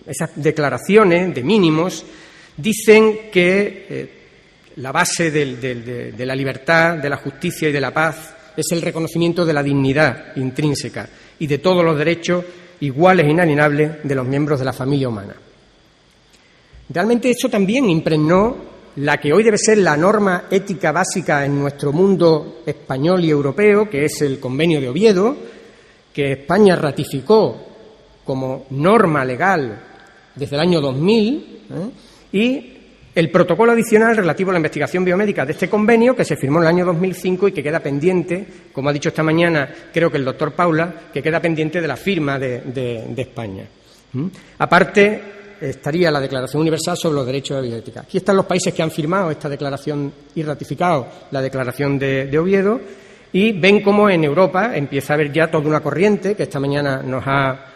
esas declaraciones de mínimos dicen que la base de la libertad, de la justicia y de la paz es el reconocimiento de la dignidad intrínseca y de todos los derechos iguales e inalienables de los miembros de la familia humana. Realmente eso también impregnó la que hoy debe ser la norma ética básica en nuestro mundo español y europeo, que es el Convenio de Oviedo, que España ratificó como norma legal desde el año 2000, y el protocolo adicional relativo a la investigación biomédica de este convenio, que se firmó en el año 2005 y que queda pendiente, como ha dicho esta mañana, creo que el doctor Paula, que queda pendiente de la firma de España. Aparte, estaría la Declaración Universal sobre los Derechos de la Bioética. Aquí están los países que han firmado esta declaración y ratificado la Declaración de Oviedo, y ven cómo en Europa empieza a haber ya toda una corriente que esta mañana nos ha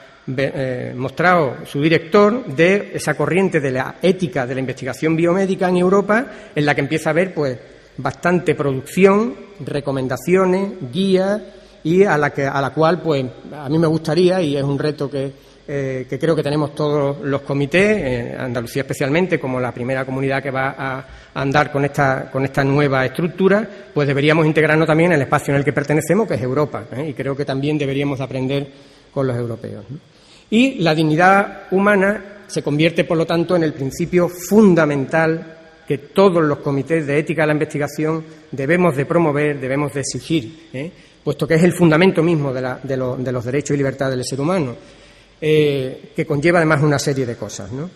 mostrado su director, de esa corriente de la ética de la investigación biomédica en Europa, en la que empieza a haber pues bastante producción, recomendaciones, guías, y a la cual pues a mí me gustaría, y es un reto que que creo que tenemos todos los comités, Andalucía especialmente, como la primera comunidad que va a andar con esta nueva estructura, pues deberíamos integrarnos también en el espacio en el que pertenecemos, que es Europa, y creo que también deberíamos aprender con los europeos. Y la dignidad humana se convierte, por lo tanto, en el principio fundamental que todos los comités de ética de la investigación debemos de promover, debemos de exigir, puesto que es el fundamento mismo de los derechos y libertades del ser humano, que conlleva además una serie de cosas, ¿no?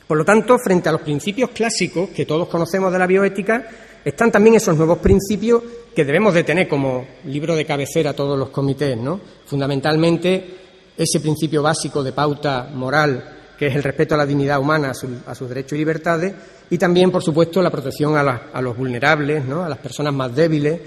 Por lo tanto, frente a los principios clásicos que todos conocemos de la bioética, están también esos nuevos principios que debemos de tener como libro de cabecera todos los comités, ¿no? Fundamentalmente, ese principio básico de pauta moral, que es el respeto a la dignidad humana, a sus derechos y libertades, y también, por supuesto, la protección a los vulnerables, ¿no?, a las personas más débiles,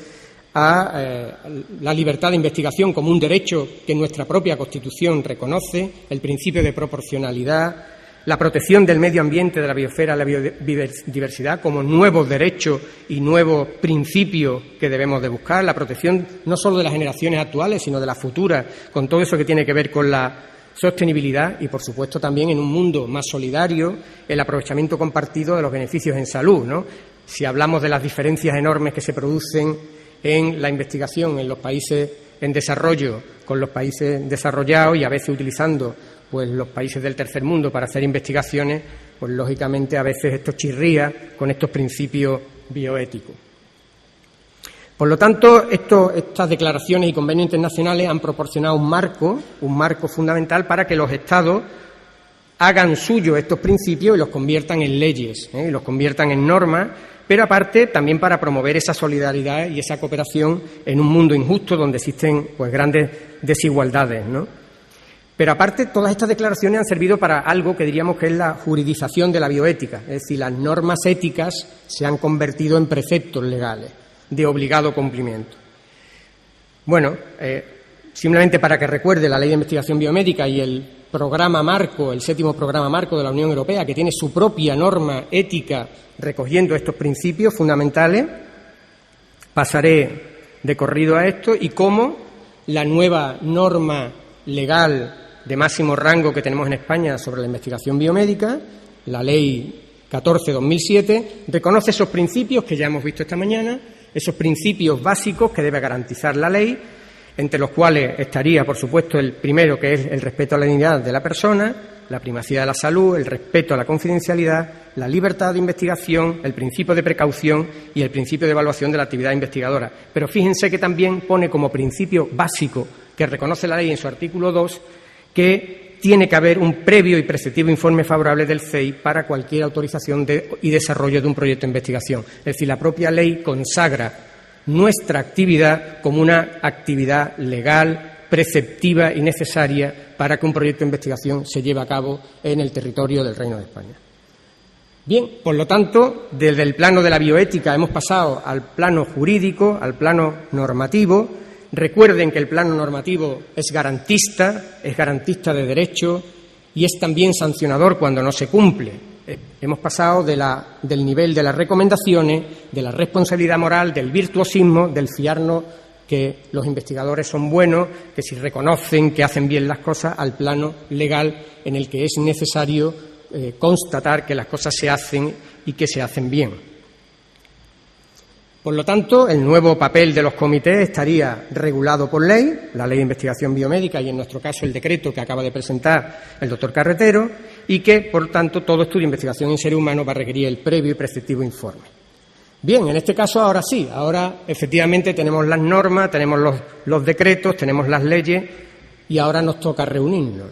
a la libertad de investigación como un derecho que nuestra propia Constitución reconoce, el principio de proporcionalidad, la protección del medio ambiente, de la biosfera, la biodiversidad como nuevos derechos y nuevos principios que debemos de buscar, la protección no solo de las generaciones actuales, sino de las futuras, con todo eso que tiene que ver con la sostenibilidad y, por supuesto, también en un mundo más solidario, el aprovechamiento compartido de los beneficios en salud, ¿no? Si hablamos de las diferencias enormes que se producen en la investigación en los países en desarrollo con los países desarrollados y a veces utilizando pues los países del tercer mundo para hacer investigaciones, pues lógicamente a veces esto chirría con estos principios bioéticos. Por lo tanto, estas declaraciones y convenios internacionales han proporcionado un marco fundamental para que los Estados hagan suyo estos principios y los conviertan en leyes, y los conviertan en normas, pero aparte también para promover esa solidaridad y esa cooperación en un mundo injusto donde existen pues grandes desigualdades, ¿no? Pero aparte, todas estas declaraciones han servido para algo que diríamos que es la juridización de la bioética, es decir, las normas éticas se han convertido en preceptos legales de obligado cumplimiento. Bueno, simplemente para que recuerde la Ley de Investigación Biomédica y el programa marco, el 7º programa marco de la Unión Europea, que tiene su propia norma ética recogiendo estos principios fundamentales, pasaré de corrido a esto y cómo la nueva norma legal de máximo rango que tenemos en España sobre la investigación biomédica, la Ley 14/2007, reconoce esos principios que ya hemos visto esta mañana, esos principios básicos que debe garantizar la ley, entre los cuales estaría, por supuesto, el primero, que es el respeto a la dignidad de la persona, la primacía de la salud, el respeto a la confidencialidad, la libertad de investigación, el principio de precaución y el principio de evaluación de la actividad investigadora. Pero fíjense que también pone como principio básico que reconoce la ley en su artículo 2 que tiene que haber un previo y preceptivo informe favorable del CEI para cualquier autorización y desarrollo de un proyecto de investigación. Es decir, la propia ley consagra nuestra actividad como una actividad legal, preceptiva y necesaria para que un proyecto de investigación se lleve a cabo en el territorio del Reino de España. Bien, por lo tanto, desde el plano de la bioética hemos pasado al plano jurídico, al plano normativo. Recuerden que el plano normativo es garantista de derecho y es también sancionador cuando no se cumple. Hemos pasado del nivel de las recomendaciones, de la responsabilidad moral, del virtuosismo, del fiarnos que los investigadores son buenos, que si reconocen que hacen bien las cosas, al plano legal en el que es necesario constatar que las cosas se hacen y que se hacen bien. Por lo tanto, el nuevo papel de los comités estaría regulado por ley, la Ley de Investigación Biomédica y, en nuestro caso, el decreto que acaba de presentar el doctor Carretero, y que, por tanto, todo estudio de investigación en seres humanos va a requerir el previo y preceptivo informe. Bien, en este caso ahora sí, ahora efectivamente tenemos las normas, tenemos los decretos, tenemos las leyes y ahora nos toca reunirnos.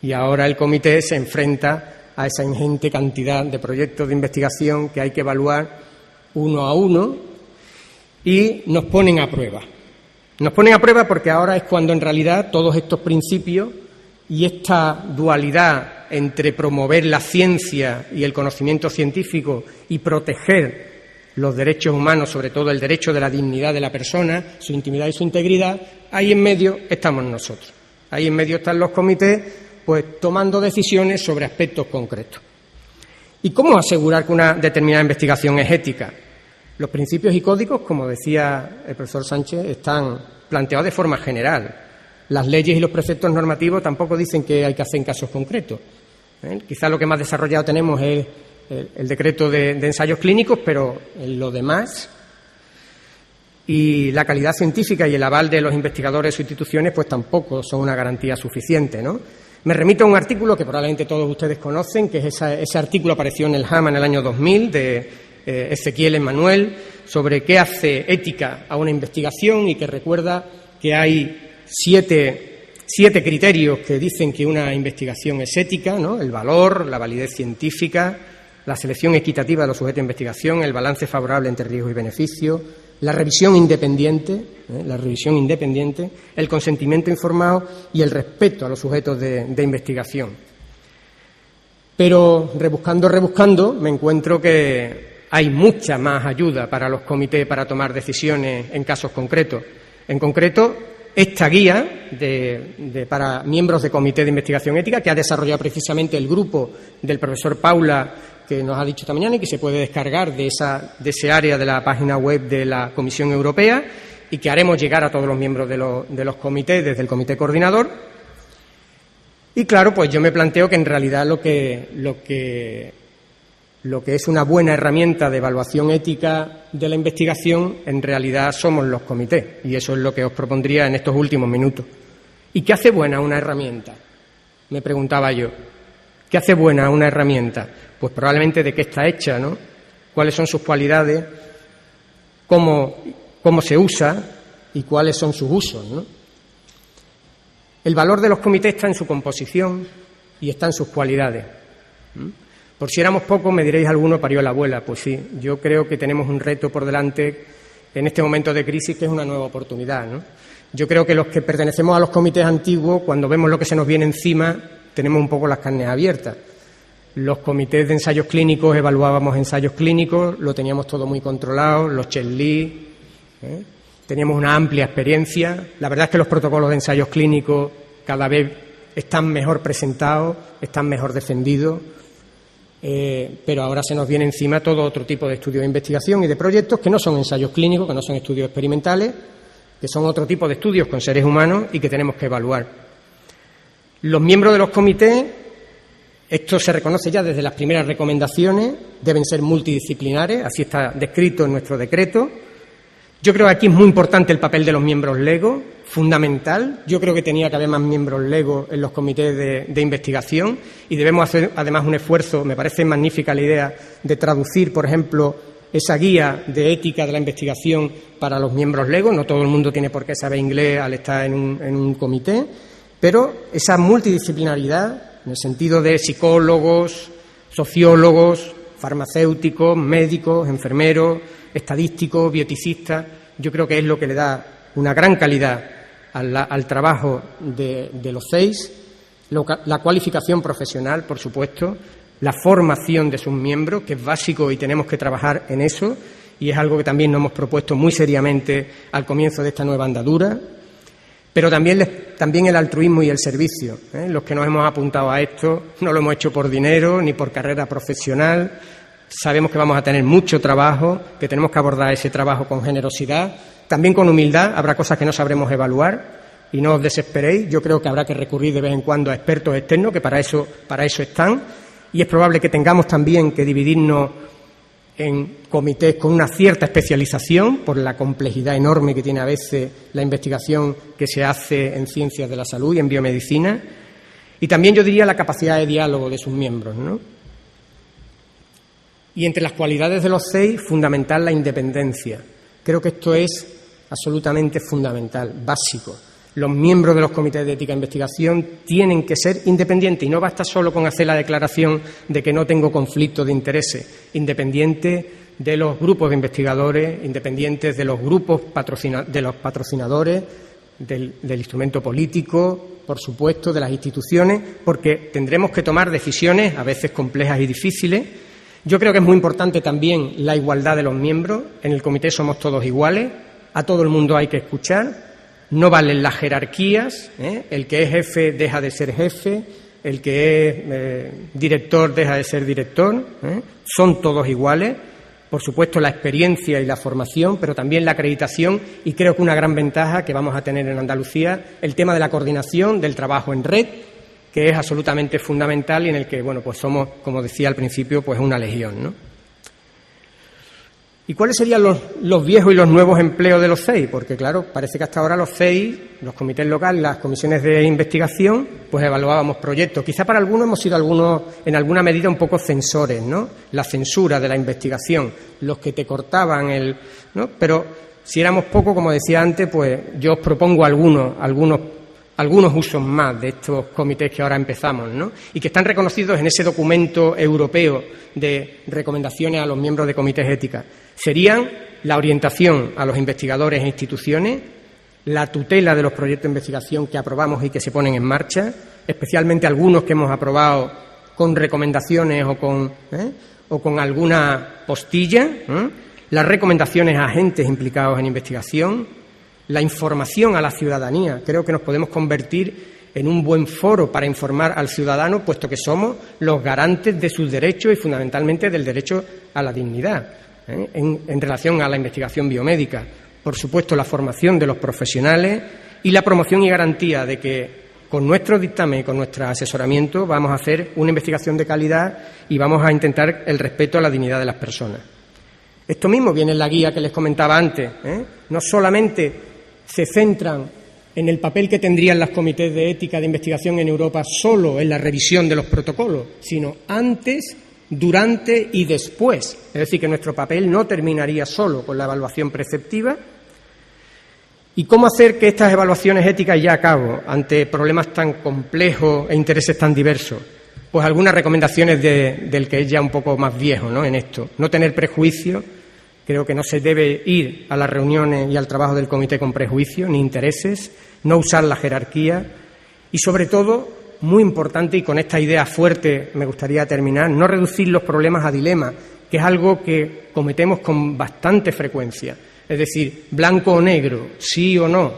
Y ahora el comité se enfrenta a esa ingente cantidad de proyectos de investigación que hay que evaluar uno a uno y nos ponen a prueba. Nos ponen a prueba porque ahora es cuando en realidad todos estos principios y esta dualidad entre promover la ciencia y el conocimiento científico y proteger los derechos humanos, sobre todo el derecho de la dignidad de la persona, su intimidad y su integridad, ahí en medio estamos nosotros. Ahí en medio están los comités, pues tomando decisiones sobre aspectos concretos. ¿Y cómo asegurar que una determinada investigación es ética? Los principios y códigos, como decía el profesor Sánchez, están planteados de forma general. Las leyes y los preceptos normativos tampoco dicen qué hay que hacer en casos concretos. Quizá lo que más desarrollado tenemos es el decreto de ensayos clínicos, pero en lo demás, y la calidad científica y el aval de los investigadores o instituciones, pues tampoco son una garantía suficiente, ¿no? Me remito a un artículo que probablemente todos ustedes conocen, que es ese artículo apareció en el JAMA en el año 2000, de Ezequiel Emmanuel, sobre qué hace ética a una investigación, y que recuerda que hay siete criterios que dicen que una investigación es ética, ¿no? El valor, la validez científica, la selección equitativa de los sujetos de investigación, el balance favorable entre riesgo y beneficio, la revisión independiente, el consentimiento informado y el respeto a los sujetos de investigación. Pero rebuscando, me encuentro que hay mucha más ayuda para los comités para tomar decisiones en casos concretos. En concreto, esta guía para miembros de comité de investigación ética, que ha desarrollado precisamente el grupo del profesor Paula, que nos ha dicho esta mañana, y que se puede descargar de ese área de la página web de la Comisión Europea, y que haremos llegar a todos los miembros de los comités desde el comité coordinador. Y claro, pues yo me planteo que en realidad lo que es una buena herramienta de evaluación ética de la investigación, en realidad somos los comités, y eso es lo que os propondría en estos últimos minutos. ¿Y qué hace buena una herramienta? Me preguntaba yo. ¿Qué hace buena una herramienta? Pues probablemente de qué está hecha, ¿no? ¿Cuáles son sus cualidades? ¿Cómo se usa? ¿Y cuáles son sus usos, ¿no? El valor de los comités está en su composición y está en sus cualidades. Por si éramos pocos, me diréis alguno parió la abuela. Pues sí, yo creo que tenemos un reto por delante en este momento de crisis, que es una nueva oportunidad, ¿no? Yo creo que los que pertenecemos a los comités antiguos, cuando vemos lo que se nos viene encima, tenemos un poco las carnes abiertas. Los comités de ensayos clínicos evaluábamos ensayos clínicos, lo teníamos todo muy controlado, los checklist, teníamos una amplia experiencia. La verdad es que los protocolos de ensayos clínicos cada vez están mejor presentados, están mejor defendidos, pero ahora se nos viene encima todo otro tipo de estudios de investigación y de proyectos que no son ensayos clínicos, que no son estudios experimentales, que son otro tipo de estudios con seres humanos y que tenemos que evaluar. Los miembros de los comités, esto se reconoce ya desde las primeras recomendaciones, deben ser multidisciplinares, así está descrito en nuestro decreto. Yo creo que aquí es muy importante el papel de los miembros LEGO, fundamental. Yo creo que tenía que haber más miembros LEGO en los comités de investigación, y debemos hacer además un esfuerzo, me parece magnífica la idea, de traducir, por ejemplo, esa guía de ética de la investigación para los miembros LEGO. No todo el mundo tiene por qué saber inglés al estar en un comité, pero esa multidisciplinaridad, en el sentido de psicólogos, sociólogos, farmacéuticos, médicos, enfermeros, estadísticos, bioticistas, yo creo que es lo que le da una gran calidad al trabajo de los CEIs, la cualificación profesional, por supuesto, la formación de sus miembros, que es básico y tenemos que trabajar en eso, y es algo que también nos hemos propuesto muy seriamente al comienzo de esta nueva andadura. Pero también el altruismo y el servicio. Los que nos hemos apuntado a esto no lo hemos hecho por dinero ni por carrera profesional. Sabemos que vamos a tener mucho trabajo, que tenemos que abordar ese trabajo con generosidad, también con humildad. Habrá cosas que no sabremos evaluar y no os desesperéis. Yo creo que habrá que recurrir de vez en cuando a expertos externos, que para eso están, y es probable que tengamos también que dividirnos en comités con una cierta especialización por la complejidad enorme que tiene a veces la investigación que se hace en ciencias de la salud y en biomedicina, y también yo diría la capacidad de diálogo de sus miembros, ¿no? Y entre las cualidades de los CEI, fundamental la independencia. Creo que esto es absolutamente fundamental, básico. Los miembros de los comités de ética e investigación tienen que ser independientes, y no basta solo con hacer la declaración de que no tengo conflicto de intereses, independientes de los grupos de investigadores, independientes de los grupos de los patrocinadores, del instrumento político, por supuesto, de las instituciones, porque tendremos que tomar decisiones a veces complejas y difíciles. Yo creo que es muy importante también la igualdad de los miembros. En el comité somos todos iguales, a todo el mundo hay que escuchar. No valen las jerarquías, el que es jefe deja de ser jefe, el que es director deja de ser director, son todos iguales. por supuesto, la experiencia y la formación, pero también la acreditación, y creo que una gran ventaja que vamos a tener en Andalucía, el tema de la coordinación del trabajo en red, que es absolutamente fundamental y en el que, bueno, pues somos, como decía al principio, pues una legión, ¿no? ¿Y cuáles serían los viejos y los nuevos empleos de los CEI? Porque, claro, parece que hasta ahora los CEI, los comités locales, las comisiones de investigación, pues evaluábamos proyectos. Quizá para algunos hemos sido en alguna medida un poco censores, ¿no? La censura de la investigación, los que te cortaban ¿no? Pero si éramos poco, como decía antes, pues yo os propongo algunos usos más de estos comités que ahora empezamos, ¿no? Y que están reconocidos en ese documento europeo de recomendaciones a los miembros de comités éticas. Serían la orientación a los investigadores e instituciones, la tutela de los proyectos de investigación que aprobamos y que se ponen en marcha, especialmente algunos que hemos aprobado con recomendaciones o con alguna postilla, las recomendaciones a agentes implicados en investigación, la información a la ciudadanía. Creo que nos podemos convertir en un buen foro para informar al ciudadano, puesto que somos los garantes de sus derechos y fundamentalmente del derecho a la dignidad, en relación a la investigación biomédica. Por supuesto, la formación de los profesionales y la promoción y garantía de que con nuestro dictamen y con nuestro asesoramiento vamos a hacer una investigación de calidad y vamos a intentar el respeto a la dignidad de las personas. Esto mismo viene en la guía que les comentaba antes, No solamente se centran en el papel que tendrían los comités de ética de investigación en Europa solo en la revisión de los protocolos, sino antes, durante y después. Es decir, que nuestro papel no terminaría solo con la evaluación preceptiva. ¿Y cómo hacer que estas evaluaciones éticas lleven a cabo ante problemas tan complejos e intereses tan diversos? Pues algunas recomendaciones del que es ya un poco más viejo, ¿no? En esto. No tener prejuicios. Creo que no se debe ir a las reuniones y al trabajo del comité con prejuicios ni intereses, no usar la jerarquía y, sobre todo, muy importante, y con esta idea fuerte me gustaría terminar, no reducir los problemas a dilemas, que es algo que cometemos con bastante frecuencia. Es decir, blanco o negro, sí o no,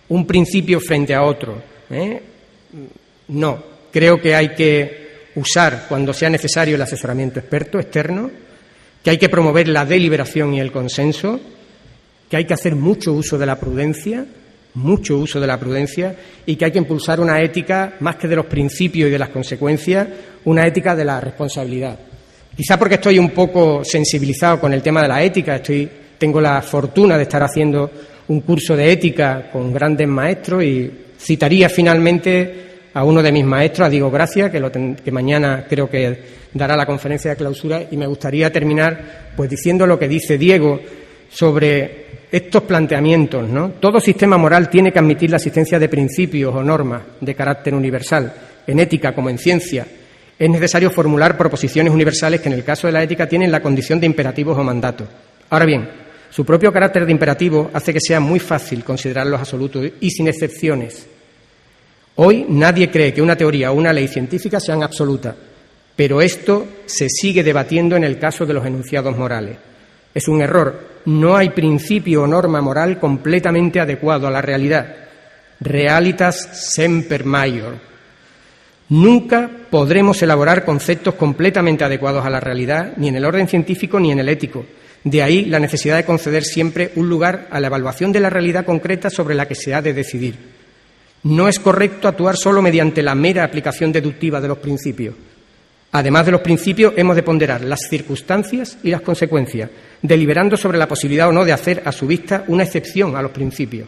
un principio frente a otro. No, creo que hay que usar, cuando sea necesario, el asesoramiento externo, que hay que promover la deliberación y el consenso, que hay que hacer mucho uso de la prudencia y que hay que impulsar una ética, más que de los principios y de las consecuencias, una ética de la responsabilidad. Quizá porque estoy un poco sensibilizado con el tema de la ética, tengo la fortuna de estar haciendo un curso de ética con grandes maestros y citaría finalmente a uno de mis maestros, a Diego Gracia, que mañana creo que dará la conferencia de clausura, y me gustaría terminar pues diciendo lo que dice Diego sobre estos planteamientos, ¿no? Todo sistema moral tiene que admitir la existencia de principios o normas de carácter universal, en ética como en ciencia. Es necesario formular proposiciones universales que en el caso de la ética tienen la condición de imperativos o mandatos. Ahora bien, su propio carácter de imperativo hace que sea muy fácil considerarlos absolutos y sin excepciones. Hoy nadie cree que una teoría o una ley científica sean absolutas, pero esto se sigue debatiendo en el caso de los enunciados morales. Es un error. No hay principio o norma moral completamente adecuado a la realidad. Realitas semper maior. Nunca podremos elaborar conceptos completamente adecuados a la realidad, ni en el orden científico ni en el ético. De ahí la necesidad de conceder siempre un lugar a la evaluación de la realidad concreta sobre la que se ha de decidir. No es correcto actuar solo mediante la mera aplicación deductiva de los principios. Además de los principios, hemos de ponderar las circunstancias y las consecuencias, deliberando sobre la posibilidad o no de hacer a su vista una excepción a los principios.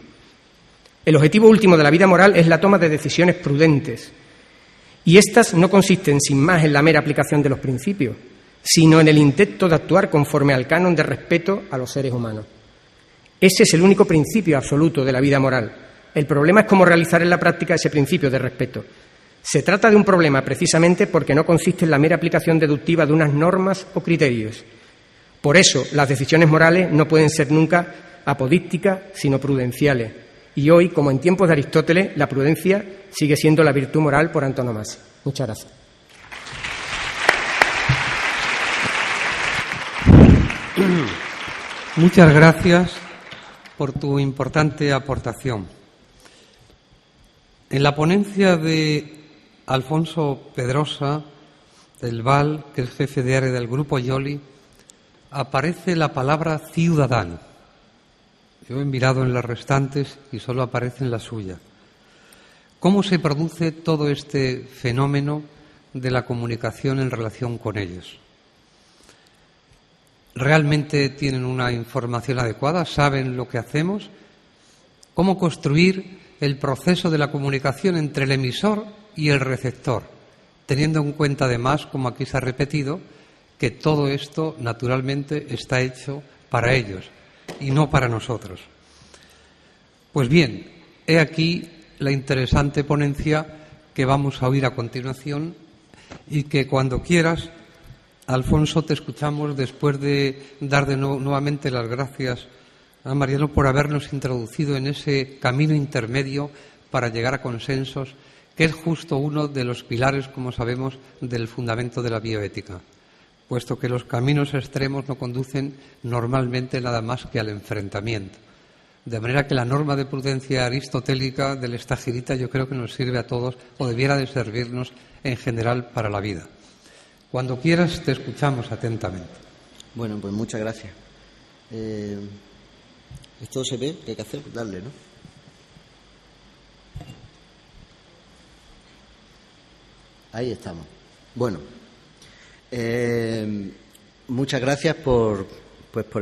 El objetivo último de la vida moral es la toma de decisiones prudentes, y éstas no consisten sin más en la mera aplicación de los principios, sino en el intento de actuar conforme al canon de respeto a los seres humanos. Ese es el único principio absoluto de la vida moral. El problema es cómo realizar en la práctica ese principio de respeto. Se trata de un problema precisamente porque no consiste en la mera aplicación deductiva de unas normas o criterios. Por eso, las decisiones morales no pueden ser nunca apodícticas, sino prudenciales. Y hoy, como en tiempos de Aristóteles, la prudencia sigue siendo la virtud moral por antonomasia. Muchas gracias. Muchas gracias por tu importante aportación. En la ponencia de Alfonso Pedrosa, del VAL, que es jefe de área del Grupo Yoli, aparece la palabra ciudadano. Yo he mirado en las restantes y solo aparece en la suya. ¿Cómo se produce todo este fenómeno de la comunicación en relación con ellos? ¿Realmente tienen una información adecuada? ¿Saben lo que hacemos? ¿Cómo construir el proceso de la comunicación entre el emisor y el receptor? Teniendo en cuenta, además, como aquí se ha repetido, que todo esto, naturalmente, está hecho para ellos y no para nosotros. Pues bien, he aquí la interesante ponencia que vamos a oír a continuación y que cuando quieras, Alfonso, te escuchamos después de dar nuevamente las gracias a Mariano por habernos introducido en ese camino intermedio para llegar a consensos, que es justo uno de los pilares, como sabemos, del fundamento de la bioética, puesto que los caminos extremos no conducen normalmente nada más que al enfrentamiento. De manera que la norma de prudencia aristotélica del Estagirita yo creo que nos sirve a todos, o debiera de servirnos en general para la vida. Cuando quieras te escuchamos atentamente. Bueno, pues muchas gracias. ¿Esto se ve? ¿Qué hay que hacer? Darle, ¿no? Ahí estamos. Bueno, muchas gracias por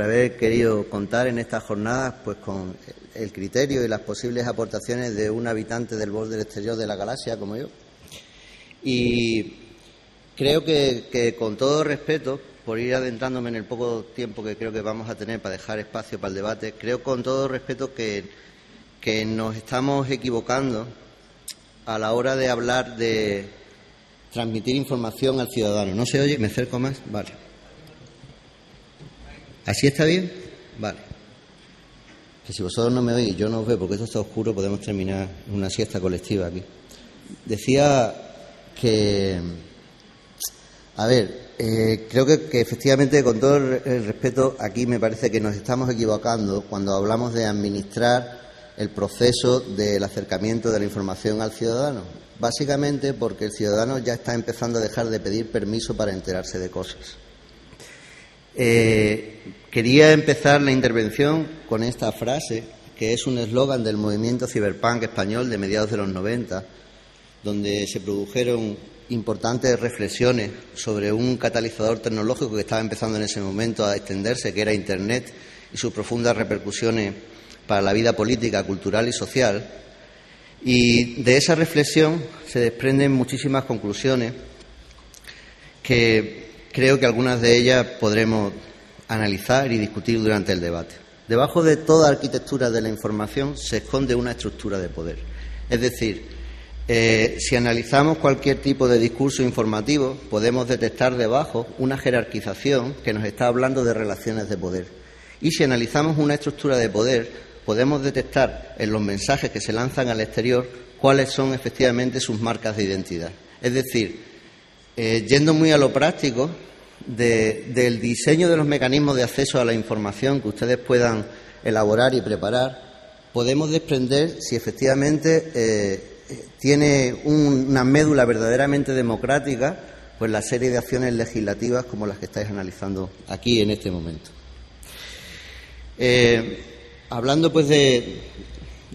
haber querido contar en estas jornadas pues con el criterio y las posibles aportaciones de un habitante del borde exterior de la galaxia como yo. Y creo que con todo respeto, por ir adentrándome en el poco tiempo que creo que vamos a tener para dejar espacio para el debate, creo con todo respeto que nos estamos equivocando a la hora de hablar de transmitir información al ciudadano. ¿No se oye? ¿Me acerco más? Vale. ¿Así está bien? Vale. Que si vosotros no me oís, yo no os veo porque esto está oscuro, podemos terminar una siesta colectiva aquí. Decía que... A ver, creo que efectivamente, con todo el respeto, aquí me parece que nos estamos equivocando cuando hablamos de administrar el proceso del acercamiento de la información al ciudadano. Básicamente porque el ciudadano ya está empezando a dejar de pedir permiso para enterarse de cosas. Quería empezar la intervención con esta frase, que es un eslogan del movimiento cyberpunk español de mediados de los 90, donde se produjeron importantes reflexiones sobre un catalizador tecnológico que estaba empezando en ese momento a extenderse, que era Internet, y sus profundas repercusiones para la vida política, cultural y social. Y de esa reflexión se desprenden muchísimas conclusiones que creo que algunas de ellas podremos analizar y discutir durante el debate. Debajo de toda arquitectura de la información se esconde una estructura de poder. Es decir, si analizamos cualquier tipo de discurso informativo, podemos detectar debajo una jerarquización que nos está hablando de relaciones de poder. Y si analizamos una estructura de poder, podemos detectar en los mensajes que se lanzan al exterior cuáles son efectivamente sus marcas de identidad. Es decir, yendo muy a lo práctico, del diseño de los mecanismos de acceso a la información que ustedes puedan elaborar y preparar, podemos desprender si efectivamente tiene una médula verdaderamente democrática, pues la serie de acciones legislativas como las que estáis analizando aquí en este momento. Hablando pues de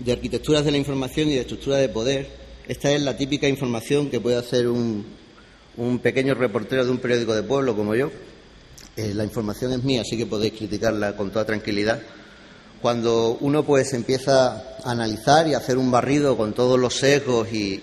arquitecturas de la información y de estructura de poder, esta es la típica información que puede hacer un pequeño reportero de un periódico de pueblo como yo. La información es mía, así que podéis criticarla con toda tranquilidad. Cuando uno pues empieza a analizar y a hacer un barrido con todos los sesgos y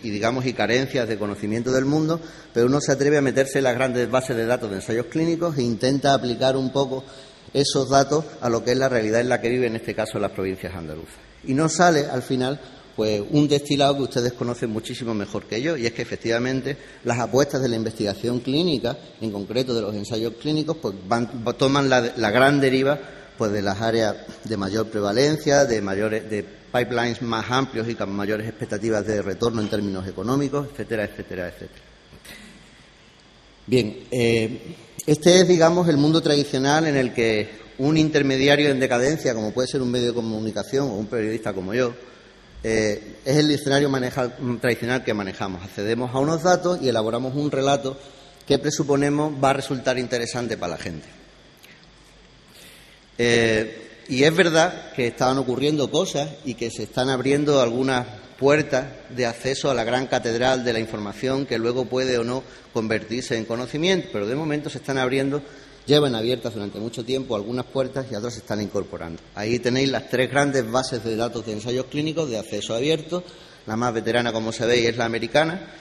carencias de conocimiento del mundo, pero uno se atreve a meterse en las grandes bases de datos de ensayos clínicos e intenta aplicar un poco esos datos a lo que es la realidad en la que vive, en este caso, las provincias andaluzas. Y nos sale, al final, pues un destilado que ustedes conocen muchísimo mejor que yo, y es que efectivamente las apuestas de la investigación clínica, en concreto de los ensayos clínicos, pues toman la gran deriva pues de las áreas de mayor prevalencia, de pipelines más amplios y con mayores expectativas de retorno en términos económicos, etcétera, etcétera, etcétera. Bien, este es, digamos, el mundo tradicional en el que un intermediario en decadencia, como puede ser un medio de comunicación o un periodista como yo, es el escenario tradicional que manejamos. Accedemos a unos datos y elaboramos un relato que presuponemos va a resultar interesante para la gente. Y es verdad que estaban ocurriendo cosas y que se están abriendo algunas puertas de acceso a la gran catedral de la información que luego puede o no convertirse en conocimiento, pero de momento se están abriendo, llevan abiertas durante mucho tiempo algunas puertas y otras se están incorporando. Ahí tenéis las 3 grandes bases de datos de ensayos clínicos de acceso abierto. La más veterana, como sabéis, es la americana.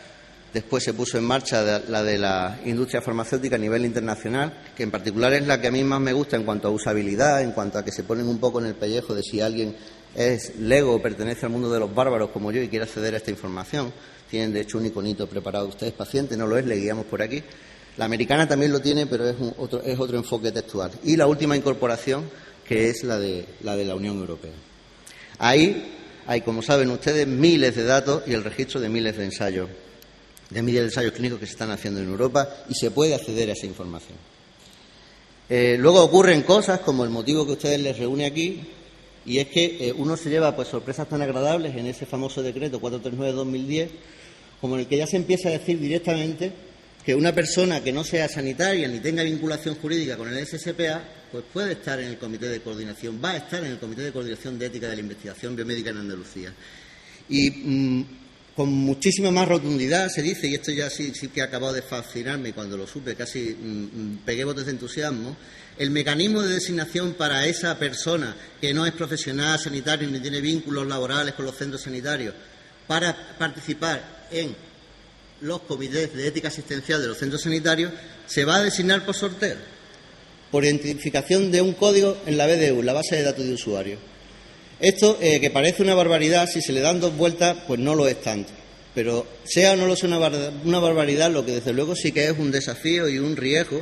Después se puso en marcha la de la industria farmacéutica a nivel internacional, que en particular es la que a mí más me gusta en cuanto a usabilidad, en cuanto a que se ponen un poco en el pellejo de si alguien es lego o pertenece al mundo de los bárbaros como yo y quiere acceder a esta información. Tienen, de hecho, un iconito preparado. Ustedes, pacientes, no lo es, le guiamos por aquí. La americana también lo tiene, pero es otro enfoque textual. Y la última incorporación, que es la de la Unión Europea. Ahí hay, como saben ustedes, miles de datos y el registro de miles de ensayos clínicos que se están haciendo en Europa y se puede acceder a esa información. Luego ocurren cosas como el motivo que a ustedes les reúne aquí, y es que uno se lleva pues sorpresas tan agradables en ese famoso decreto 439/2010, como en el que ya se empieza a decir directamente que una persona que no sea sanitaria ni tenga vinculación jurídica con el SSPA pues puede estar en el Comité de Coordinación, va a estar en el Comité de Coordinación de Ética de la Investigación Biomédica en Andalucía. Y con muchísima más rotundidad se dice, y esto ya sí que ha acabado de fascinarme, y cuando lo supe casi pegué botes de entusiasmo, el mecanismo de designación para esa persona que no es profesional sanitario ni tiene vínculos laborales con los centros sanitarios para participar en los comités de ética asistencial de los centros sanitarios se va a designar por sorteo, por identificación de un código en la BDU, la base de datos de usuario. Esto, que parece una barbaridad, si se le dan 2 vueltas, pues no lo es tanto. Pero sea o no lo sea una barbaridad, lo que desde luego sí que es un desafío y un riesgo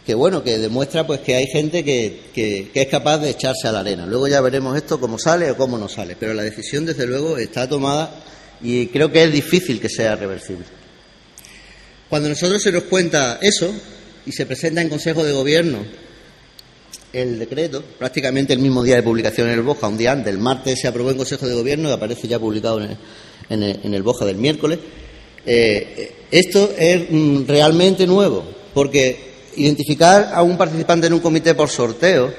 que, bueno, que demuestra pues que hay gente que es capaz de echarse a la arena. Luego ya veremos esto cómo sale o cómo no sale. Pero la decisión, desde luego, está tomada y creo que es difícil que sea reversible. Cuando nosotros se nos cuenta eso y se presenta en Consejo de Gobierno el decreto, prácticamente el mismo día de publicación en el BOJA, un día antes, el martes se aprobó en Consejo de Gobierno y aparece ya publicado en el BOJA del miércoles, esto es realmente nuevo, porque identificar a un participante en un comité por sorteo,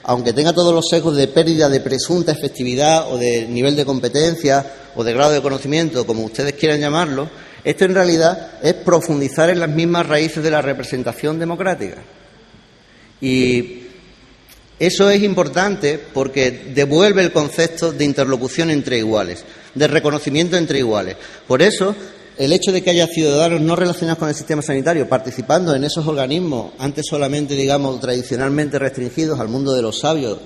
aunque tenga todos los sesgos de pérdida de presunta efectividad o de nivel de competencia o de grado de conocimiento, como ustedes quieran llamarlo, esto en realidad es profundizar en las mismas raíces de la representación democrática. Y eso es importante porque devuelve el concepto de interlocución entre iguales, de reconocimiento entre iguales. Por eso, el hecho de que haya ciudadanos no relacionados con el sistema sanitario participando en esos organismos, antes solamente, digamos, tradicionalmente restringidos al mundo de los sabios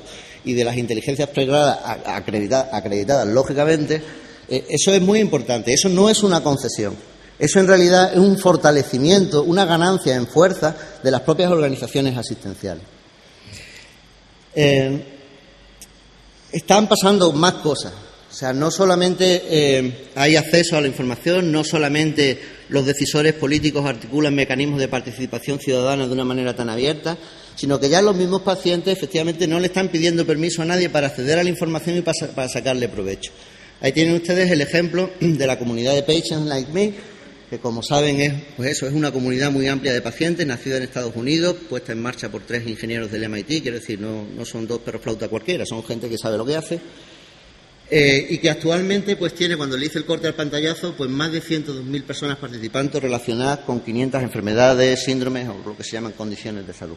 y de las inteligencias pregradas acreditadas, lógicamente, eso es muy importante. Eso no es una concesión. Eso en realidad es un fortalecimiento, una ganancia en fuerza de las propias organizaciones asistenciales. Están pasando más cosas. O sea, no solamente hay acceso a la información, no solamente los decisores políticos articulan mecanismos de participación ciudadana de una manera tan abierta, sino que ya los mismos pacientes efectivamente no le están pidiendo permiso a nadie para acceder a la información y para sacarle provecho. Ahí tienen ustedes el ejemplo de la comunidad de Patients Like Me, que como saben es una comunidad muy amplia de pacientes, nacida en Estados Unidos, puesta en marcha por 3 ingenieros del MIT, quiero decir, no son 2 perros flauta cualquiera, son gente que sabe lo que hace. Y que actualmente pues tiene, cuando le hice el corte al pantallazo, pues más de 102.000 personas participantes relacionadas con 500 enfermedades, síndromes o lo que se llaman condiciones de salud.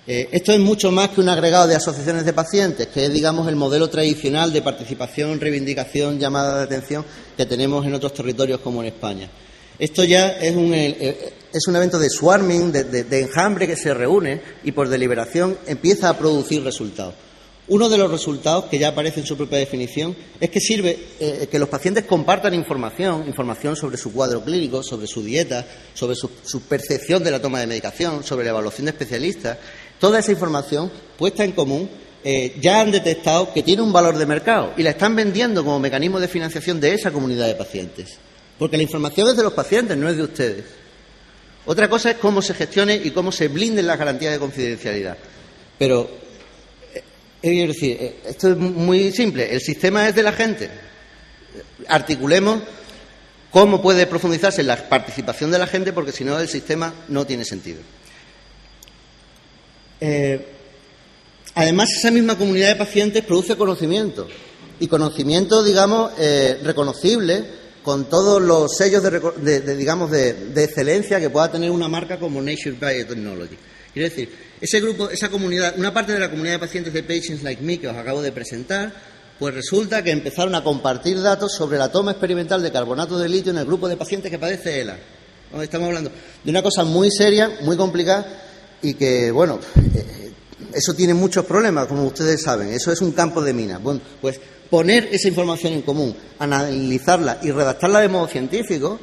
Esto es mucho más que un agregado de asociaciones de pacientes, que es, digamos, el modelo tradicional de participación, reivindicación, llamada de atención que tenemos en otros territorios como en España. Esto ya es un evento de swarming, de enjambre que se reúne y por deliberación empieza a producir resultados. Uno de los resultados, que ya aparece en su propia definición, es que sirve que los pacientes compartan información sobre su cuadro clínico, sobre su dieta, sobre su percepción de la toma de medicación, sobre la evaluación de especialistas. Toda esa información puesta en común ya han detectado que tiene un valor de mercado y la están vendiendo como mecanismo de financiación de esa comunidad de pacientes. Porque la información es de los pacientes, no es de ustedes. Otra cosa es cómo se gestione y cómo se blinden las garantías de confidencialidad. Pero quiero decir, esto es muy simple. El sistema es de la gente. Articulemos cómo puede profundizarse en la participación de la gente, porque si no el sistema no tiene sentido. Además, esa misma comunidad de pacientes produce conocimiento, y conocimiento, digamos, reconocible, con todos los sellos de excelencia que pueda tener una marca como Nature Biotechnology. Quiero decir, ese grupo, esa comunidad, una parte de la comunidad de pacientes de Patients Like Me que os acabo de presentar, pues resulta que empezaron a compartir datos sobre la toma experimental de carbonato de litio en el grupo de pacientes que padece ELA. Estamos hablando de una cosa muy seria, muy complicada, y que, bueno, eso tiene muchos problemas, como ustedes saben. Eso es un campo de minas. Bueno, pues poner esa información en común, analizarla y redactarla de modo científico,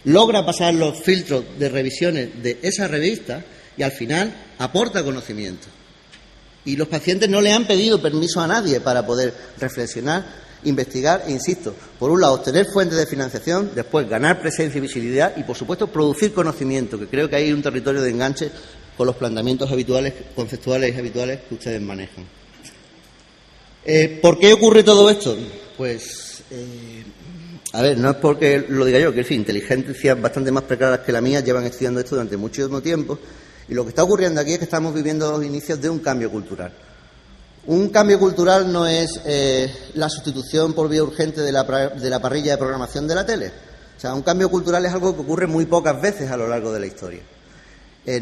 logra pasar los filtros de revisiones de esa revista y al final aporta conocimiento. Y los pacientes no le han pedido permiso a nadie para poder reflexionar, investigar e, insisto, por un lado, obtener fuentes de financiación, después ganar presencia y visibilidad y, por supuesto, producir conocimiento, que creo que hay un territorio de enganche con los planteamientos habituales, conceptuales y habituales que ustedes manejan. ¿Por qué ocurre todo esto? Pues, a ver, no es porque lo diga yo, que sí, inteligencias bastante más precarias que la mía llevan estudiando esto durante muchísimo tiempo, y lo que está ocurriendo aquí es que estamos viviendo los inicios de un cambio cultural. Un cambio cultural no es la sustitución por vía urgente de la parrilla de programación de la tele. O sea, un cambio cultural es algo que ocurre muy pocas veces a lo largo de la historia.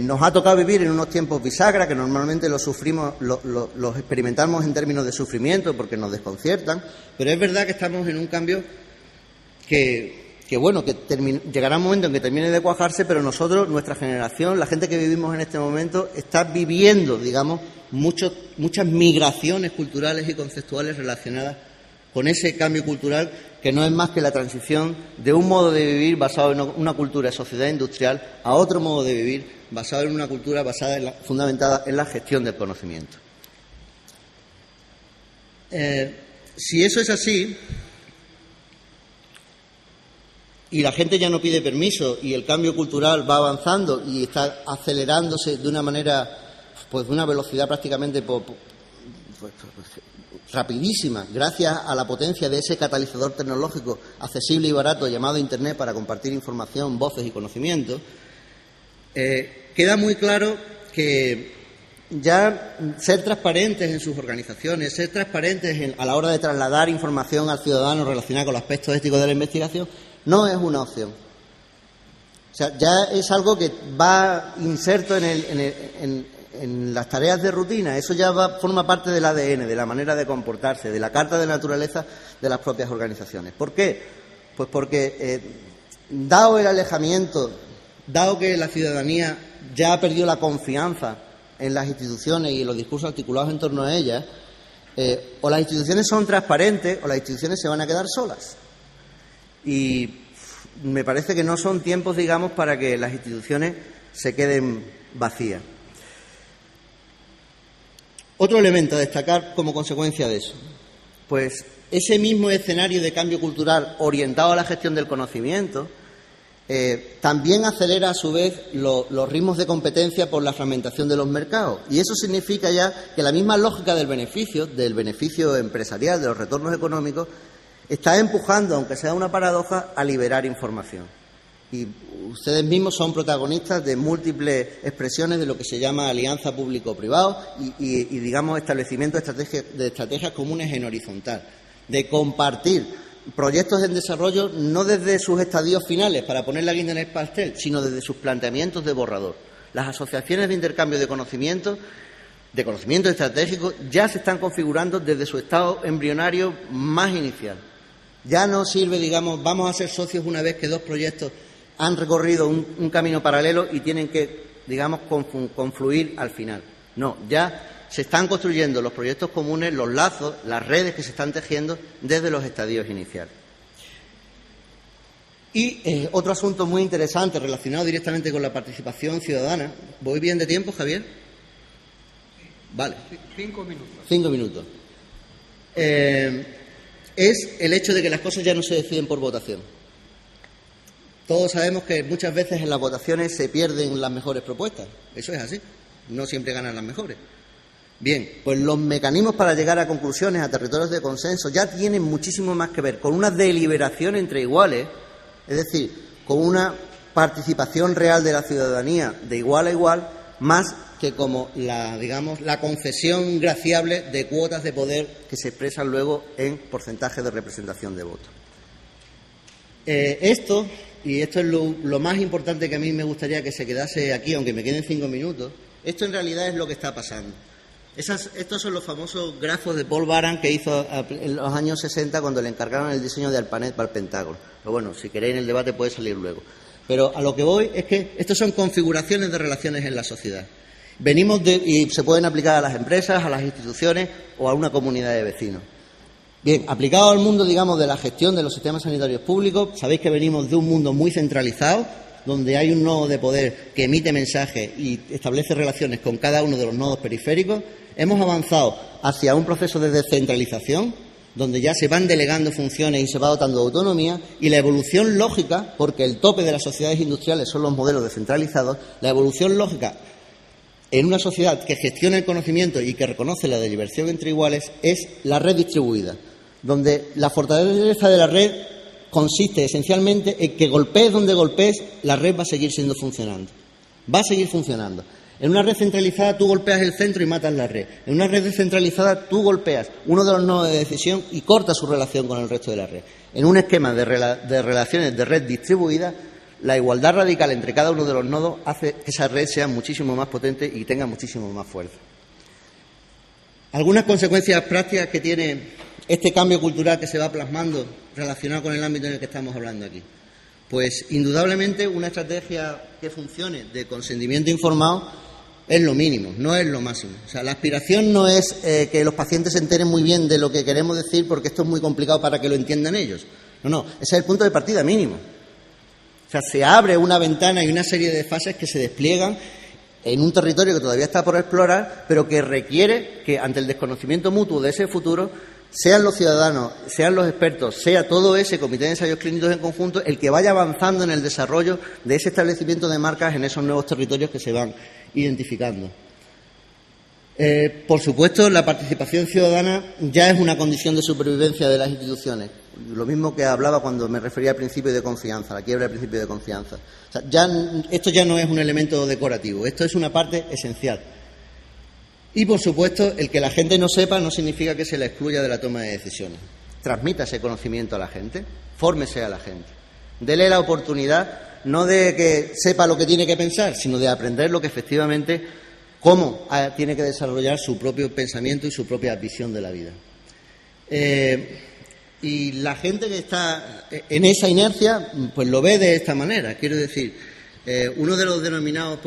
Nos ha tocado vivir en unos tiempos bisagra que normalmente los sufrimos, los experimentamos en términos de sufrimiento porque nos desconciertan, pero es verdad que estamos en un cambio que llegará un momento en que termine de cuajarse, pero nosotros, nuestra generación, la gente que vivimos en este momento, está viviendo, digamos, muchas migraciones culturales y conceptuales relacionadas con ese cambio cultural que no es más que la transición de un modo de vivir basado en una cultura de sociedad industrial a otro modo de vivir basado en una cultura fundamentada en la gestión del conocimiento. Si eso es así, y la gente ya no pide permiso y el cambio cultural va avanzando y está acelerándose de una manera, pues de una velocidad prácticamente rapidísima, gracias a la potencia de ese catalizador tecnológico accesible y barato llamado Internet para compartir información, voces y conocimientos, queda muy claro que ya ser transparentes en sus organizaciones, ser transparentes a la hora de trasladar información al ciudadano relacionada con los aspectos éticos de la investigación, no es una opción. O sea, ya es algo que va inserto en las tareas de rutina. Eso ya forma parte del ADN, de la manera de comportarse, de la carta de naturaleza de las propias organizaciones. ¿Por qué? Pues porque, dado el alejamiento, dado que la ciudadanía ya ha perdido la confianza en las instituciones y en los discursos articulados en torno a ellas, o las instituciones son transparentes o las instituciones se van a quedar solas. Y me parece que no son tiempos, digamos, para que las instituciones se queden vacías. Otro elemento a destacar como consecuencia de eso, pues ese mismo escenario de cambio cultural orientado a la gestión del conocimiento también acelera a su vez los ritmos de competencia por la fragmentación de los mercados. Y eso significa ya que la misma lógica del beneficio empresarial, de los retornos económicos, está empujando, aunque sea una paradoja, a liberar información. Y ustedes mismos son protagonistas de múltiples expresiones de lo que se llama alianza público-privado y digamos, establecimiento de estrategias comunes en horizontal, de compartir proyectos en desarrollo no desde sus estadios finales para poner la guinda en el pastel, sino desde sus planteamientos de borrador. Las asociaciones de intercambio de conocimiento estratégico, ya se están configurando desde su estado embrionario más inicial. Ya no sirve, digamos, vamos a ser socios una vez que dos proyectos han recorrido un camino paralelo y tienen que, digamos, confluir al final. No, ya se están construyendo los proyectos comunes, los lazos, las redes que se están tejiendo desde los estadios iniciales. Y otro asunto muy interesante relacionado directamente con la participación ciudadana. ¿Voy bien de tiempo, Javier? Vale. 5 minutos. 5 minutos. Es el hecho de que las cosas ya no se deciden por votación. Todos sabemos que muchas veces en las votaciones se pierden las mejores propuestas. Eso es así. No siempre ganan las mejores. Bien, pues los mecanismos para llegar a conclusiones, a territorios de consenso, ya tienen muchísimo más que ver con una deliberación entre iguales, es decir, con una participación real de la ciudadanía de igual a igual, más que como la concesión graciable de cuotas de poder que se expresan luego en porcentajes de representación de votos. Esto es lo más importante que a mí me gustaría que se quedase aquí, aunque me queden 5 minutos, esto en realidad es lo que está pasando. Estos son los famosos grafos de Paul Baran que hizo en los años 60 cuando le encargaron el diseño de ARPANET para el Pentágono. Pero bueno, si queréis en el debate puede salir luego. Pero a lo que voy es que estos son configuraciones de relaciones en la sociedad. Y se pueden aplicar a las empresas, a las instituciones o a una comunidad de vecinos. Bien, aplicado al mundo, digamos, de la gestión de los sistemas sanitarios públicos, sabéis que venimos de un mundo muy centralizado, donde hay un nodo de poder que emite mensajes y establece relaciones con cada uno de los nodos periféricos. Hemos avanzado hacia un proceso de descentralización, donde ya se van delegando funciones y se va dotando de autonomía, y la evolución lógica, porque el tope de las sociedades industriales son los modelos descentralizados, la evolución lógica en una sociedad que gestiona el conocimiento y que reconoce la deliberación entre iguales es la red distribuida, donde la fortaleza de la red consiste esencialmente en que golpees donde golpees, la red va a seguir funcionando. Va a seguir funcionando. En una red centralizada tú golpeas el centro y matas la red. En una red descentralizada tú golpeas uno de los nodos de decisión y cortas su relación con el resto de la red. En un esquema de relaciones de red distribuida, la igualdad radical entre cada uno de los nodos hace que esa red sea muchísimo más potente y tenga muchísimo más fuerza. Algunas consecuencias prácticas que tiene este cambio cultural que se va plasmando relacionado con el ámbito en el que estamos hablando aquí. Pues indudablemente una estrategia que funcione de consentimiento informado es lo mínimo, no es lo máximo. O sea, la aspiración no es que los pacientes se enteren muy bien de lo que queremos decir porque esto es muy complicado para que lo entiendan ellos. No, ese es el punto de partida mínimo. O sea, se abre una ventana y una serie de fases que se despliegan en un territorio que todavía está por explorar, pero que requiere que, ante el desconocimiento mutuo de ese futuro, sean los ciudadanos, sean los expertos, sea todo ese comité de ensayos clínicos en conjunto el que vaya avanzando en el desarrollo de ese establecimiento de marcas en esos nuevos territorios que se van identificando. Por supuesto, la participación ciudadana ya es una condición de supervivencia de las instituciones. Lo mismo que hablaba cuando me refería al principio de confianza, la quiebra del principio de confianza. O sea, esto ya no es un elemento decorativo, esto es una parte esencial. Y, por supuesto, el que la gente no sepa no significa que se la excluya de la toma de decisiones. Transmita ese conocimiento a la gente, fórmese a la gente. Dele la oportunidad no de que sepa lo que tiene que pensar, sino de aprender lo que efectivamente, cómo tiene que desarrollar su propio pensamiento y su propia visión de la vida. Y la gente que está en esa inercia, pues lo ve de esta manera. Quiero decir, uno de los denominados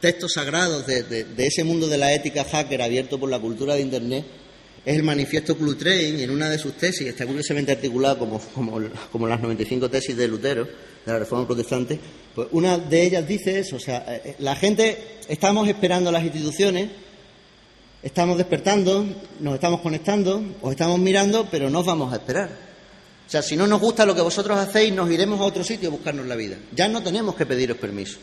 textos sagrados de ese mundo de la ética hacker abierto por la cultura de Internet es el manifiesto Clutrain, y en una de sus tesis, está curiosamente articulada como las 95 tesis de Lutero, de la Reforma Protestante, pues una de ellas dice eso, o sea, la gente, estamos esperando a las instituciones, estamos despertando, nos estamos conectando, os estamos mirando, pero no os vamos a esperar. O sea, si no nos gusta lo que vosotros hacéis, nos iremos a otro sitio a buscarnos la vida. Ya no tenemos que pediros permiso.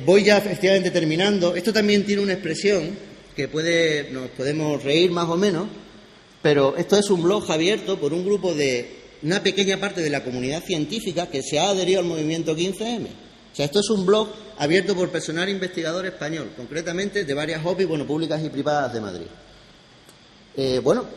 Voy ya efectivamente terminando. Esto también tiene una expresión que nos podemos reír más o menos, pero esto es un blog abierto por un grupo de una pequeña parte de la comunidad científica que se ha adherido al movimiento 15M. O sea, esto es un blog abierto por personal investigador español, concretamente de varias OPI, públicas y privadas de Madrid.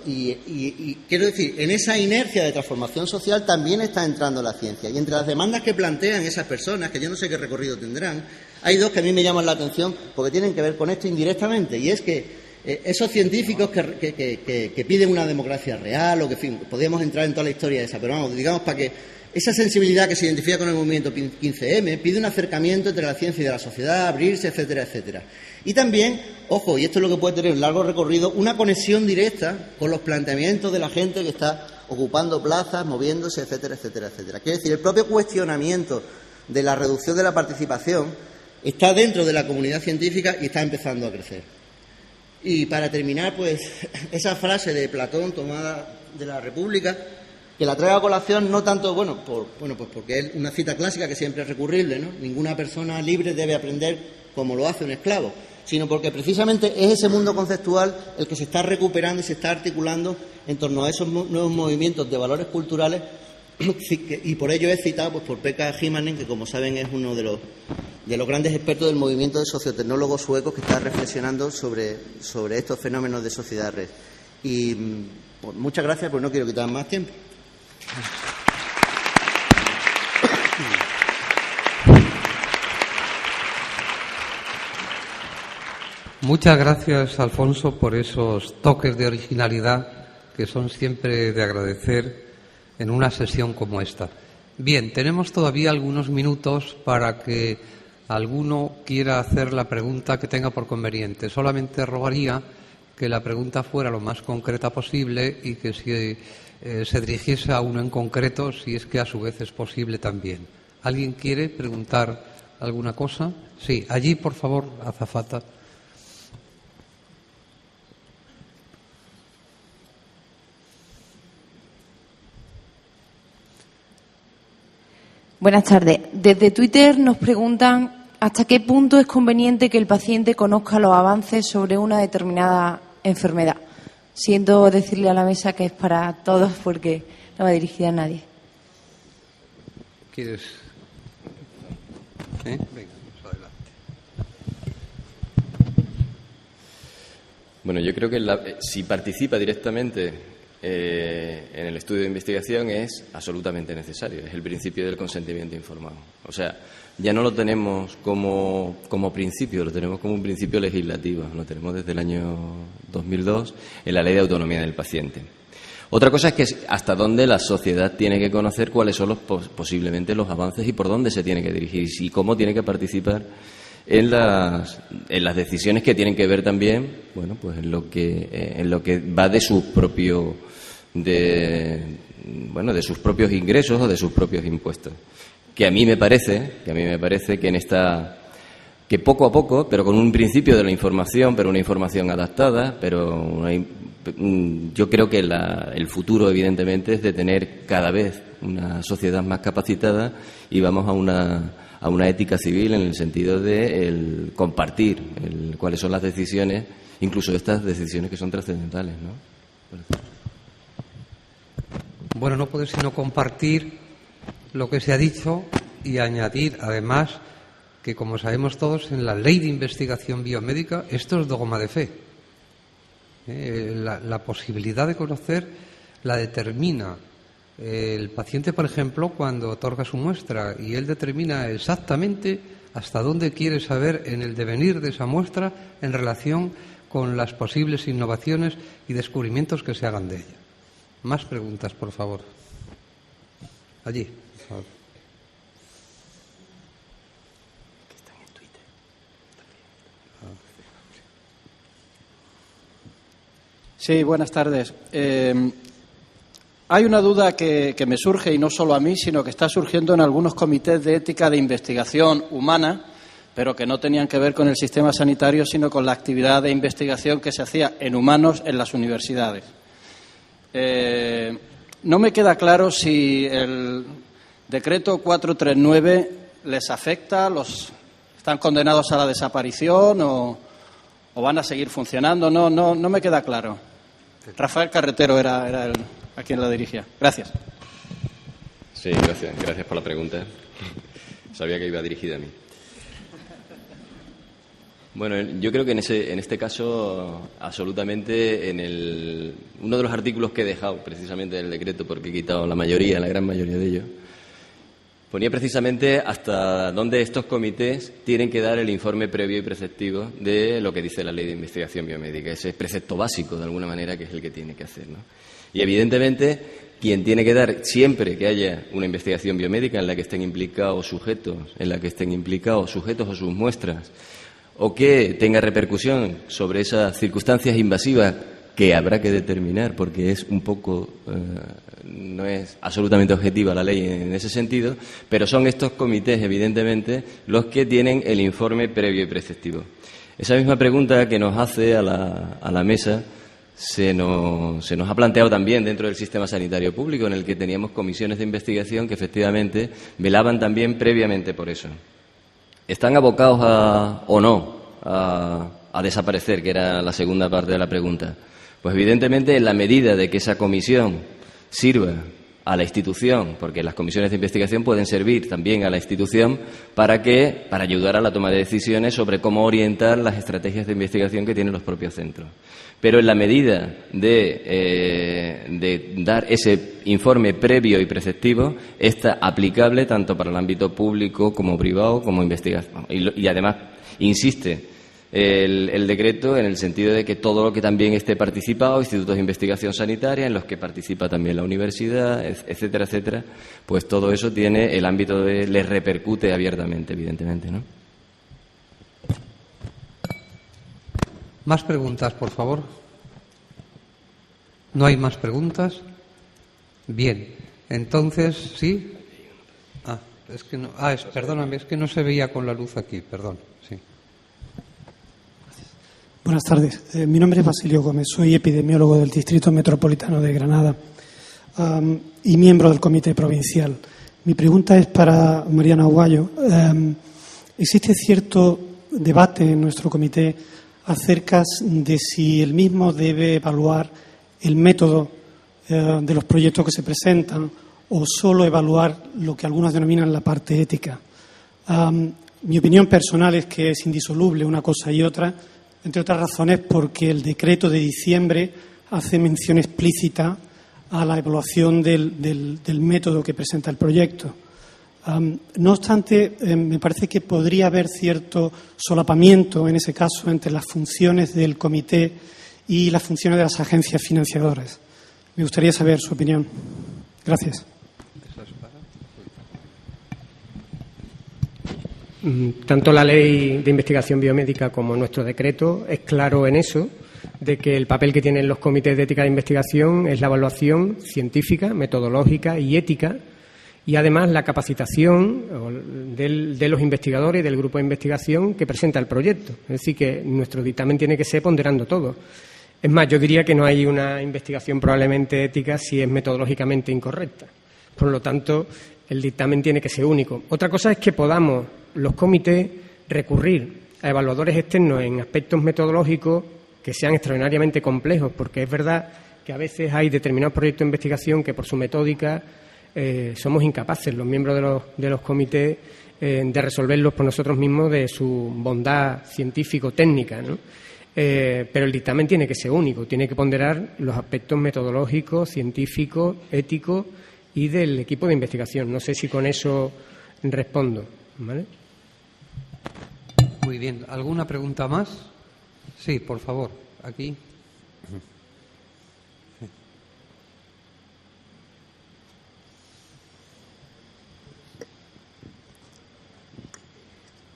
Y quiero decir, en esa inercia de transformación social también está entrando la ciencia. Y entre las demandas que plantean esas personas, que yo no sé qué recorrido tendrán, hay dos que a mí me llaman la atención porque tienen que ver con esto indirectamente. Y es que esos científicos que piden una democracia real, o que, en fin, podríamos entrar en toda la historia de esa, pero vamos, digamos, para que esa sensibilidad que se identifica con el movimiento 15M pide un acercamiento entre la ciencia y de la sociedad, abrirse, etcétera, etcétera. Y también, ojo, y esto es lo que puede tener un largo recorrido, una conexión directa con los planteamientos de la gente que está ocupando plazas, moviéndose, etcétera, etcétera, etcétera. Quiere decir, el propio cuestionamiento de la reducción de la participación está dentro de la comunidad científica y está empezando a crecer. Y para terminar, esa frase de Platón tomada de la República, que la traigo a colación no tanto, porque es una cita clásica que siempre es recurrible, ¿no? Ninguna persona libre debe aprender como lo hace un esclavo, sino porque precisamente es ese mundo conceptual el que se está recuperando y se está articulando en torno a esos nuevos movimientos de valores culturales y por ello he citado pues, por Pekka Himanen, que como saben es uno de los grandes expertos del movimiento de sociotecnólogos suecos que está reflexionando sobre estos fenómenos de sociedad red. Y pues, muchas gracias, pues no quiero quitar más tiempo. Muchas gracias, Alfonso, por esos toques de originalidad que son siempre de agradecer en una sesión como esta. Bien, tenemos todavía algunos minutos para que alguno quiera hacer la pregunta que tenga por conveniente. Solamente rogaría que la pregunta fuera lo más concreta posible y que si se dirigiese a uno en concreto, si es que a su vez es posible también. ¿Alguien quiere preguntar alguna cosa? Sí, allí, por favor, azafata. Buenas tardes. Desde Twitter nos preguntan hasta qué punto es conveniente que el paciente conozca los avances sobre una determinada enfermedad. Siento decirle a la mesa que es para todos porque no va dirigida a nadie. ¿Quieres? Venga, adelante. Bueno, yo creo que si participa directamente en el estudio de investigación es absolutamente necesario. Es el principio del consentimiento informado. O sea, ya no lo tenemos como principio, lo tenemos como un principio legislativo. Lo tenemos desde el año 2002 en la Ley de Autonomía del Paciente. Otra cosa es que hasta dónde la sociedad tiene que conocer cuáles son posiblemente los avances y por dónde se tiene que dirigir y cómo tiene que participar en las decisiones que tienen que ver también, bueno, pues en lo que va de sus propios ingresos o de sus propios impuestos. Que a mí me parece que poco a poco, pero con un principio de la información, pero una información adaptada, yo creo que el futuro evidentemente es de tener cada vez una sociedad más capacitada y vamos a una ética civil en el sentido de el compartir cuáles son las decisiones, incluso estas decisiones que son trascendentales, ¿no? Bueno, no puedo sino compartir lo que se ha dicho y añadir, además, que como sabemos todos, en la Ley de Investigación Biomédica esto es dogma de fe. La posibilidad de conocer la determina el paciente, por ejemplo, cuando otorga su muestra, y él determina exactamente hasta dónde quiere saber en el devenir de esa muestra en relación con las posibles innovaciones y descubrimientos que se hagan de ella. Más preguntas, por favor. Allí, por favor. Sí, buenas tardes. Hay una duda que me surge, y no solo a mí, sino que está surgiendo en algunos comités de ética de investigación humana, pero que no tenían que ver con el sistema sanitario, sino con la actividad de investigación que se hacía en humanos en las universidades. No me queda claro si el decreto 439 les afecta, están condenados a la desaparición o van a seguir funcionando. No me queda claro. Rafael Carretero era a quien la dirigía. Gracias. Sí, gracias por la pregunta. Sabía que iba dirigida a mí. Bueno, yo creo que en este caso, absolutamente, uno de los artículos que he dejado precisamente del decreto, porque he quitado la gran mayoría de ellos, ponía precisamente hasta dónde estos comités tienen que dar el informe previo y preceptivo de lo que dice la Ley de Investigación Biomédica, ese precepto básico, de alguna manera, que es el que tiene que hacer, ¿no? Y, evidentemente, quien tiene que dar, siempre que haya una investigación biomédica en la que estén implicados sujetos o sus muestras, o que tenga repercusión sobre esas circunstancias invasivas que habrá que determinar, porque es un poco, no es absolutamente objetiva la ley en ese sentido, pero son estos comités, evidentemente, los que tienen el informe previo y preceptivo. Esa misma pregunta que nos hace a la mesa se nos ha planteado también dentro del sistema sanitario público, en el que teníamos comisiones de investigación que efectivamente velaban también previamente por eso. ¿Están abocados o no a desaparecer?, que era la segunda parte de la pregunta. Pues evidentemente, en la medida de que esa comisión sirva a la institución, porque las comisiones de investigación pueden servir también a la institución para ayudar a la toma de decisiones sobre cómo orientar las estrategias de investigación que tienen los propios centros. Pero en la medida de dar ese informe previo y preceptivo, está aplicable tanto para el ámbito público como privado como investigación. Y además insiste el decreto en el sentido de que todo lo que también esté participado, institutos de investigación sanitaria, en los que participa también la universidad, etcétera, etcétera, pues todo eso tiene el ámbito les repercute abiertamente, evidentemente, ¿no? Más preguntas, por favor. ¿No hay más preguntas? Bien. Entonces, ¿sí? Perdóname, es que no se veía con la luz aquí, perdón. Sí. Buenas tardes. Mi nombre es Basilio Gómez, soy epidemiólogo del Distrito Metropolitano de Granada y miembro del Comité Provincial. Mi pregunta es para Mariano Aguayo. ¿Existe cierto debate en nuestro comité acerca de si el mismo debe evaluar el método de los proyectos que se presentan o solo evaluar lo que algunos denominan la parte ética? Mi opinión personal es que es indisoluble una cosa y otra, entre otras razones porque el decreto de diciembre hace mención explícita a la evaluación del método que presenta el proyecto. No obstante, me parece que podría haber cierto solapamiento en ese caso entre las funciones del comité y las funciones de las agencias financiadoras. Me gustaría saber su opinión. Gracias. Tanto la Ley de Investigación Biomédica como nuestro decreto es claro en eso, de que el papel que tienen los comités de ética de investigación es la evaluación científica, metodológica y ética, y además la capacitación de los investigadores y del grupo de investigación que presenta el proyecto. Es decir, que nuestro dictamen tiene que ser ponderando todo. Es más, yo diría que no hay una investigación probablemente ética si es metodológicamente incorrecta. Por lo tanto, el dictamen tiene que ser único. Otra cosa es que podamos los comités recurrir a evaluadores externos en aspectos metodológicos que sean extraordinariamente complejos, porque es verdad que a veces hay determinados proyectos de investigación que por su metódica somos incapaces, los miembros de los comités, de resolverlos por nosotros mismos de su bondad científico-técnica, ¿no? Pero el dictamen tiene que ser único, tiene que ponderar los aspectos metodológicos, científicos, éticos y del equipo de investigación. No sé si con eso respondo, ¿vale? Muy bien. ¿Alguna pregunta más? Sí, por favor. Aquí.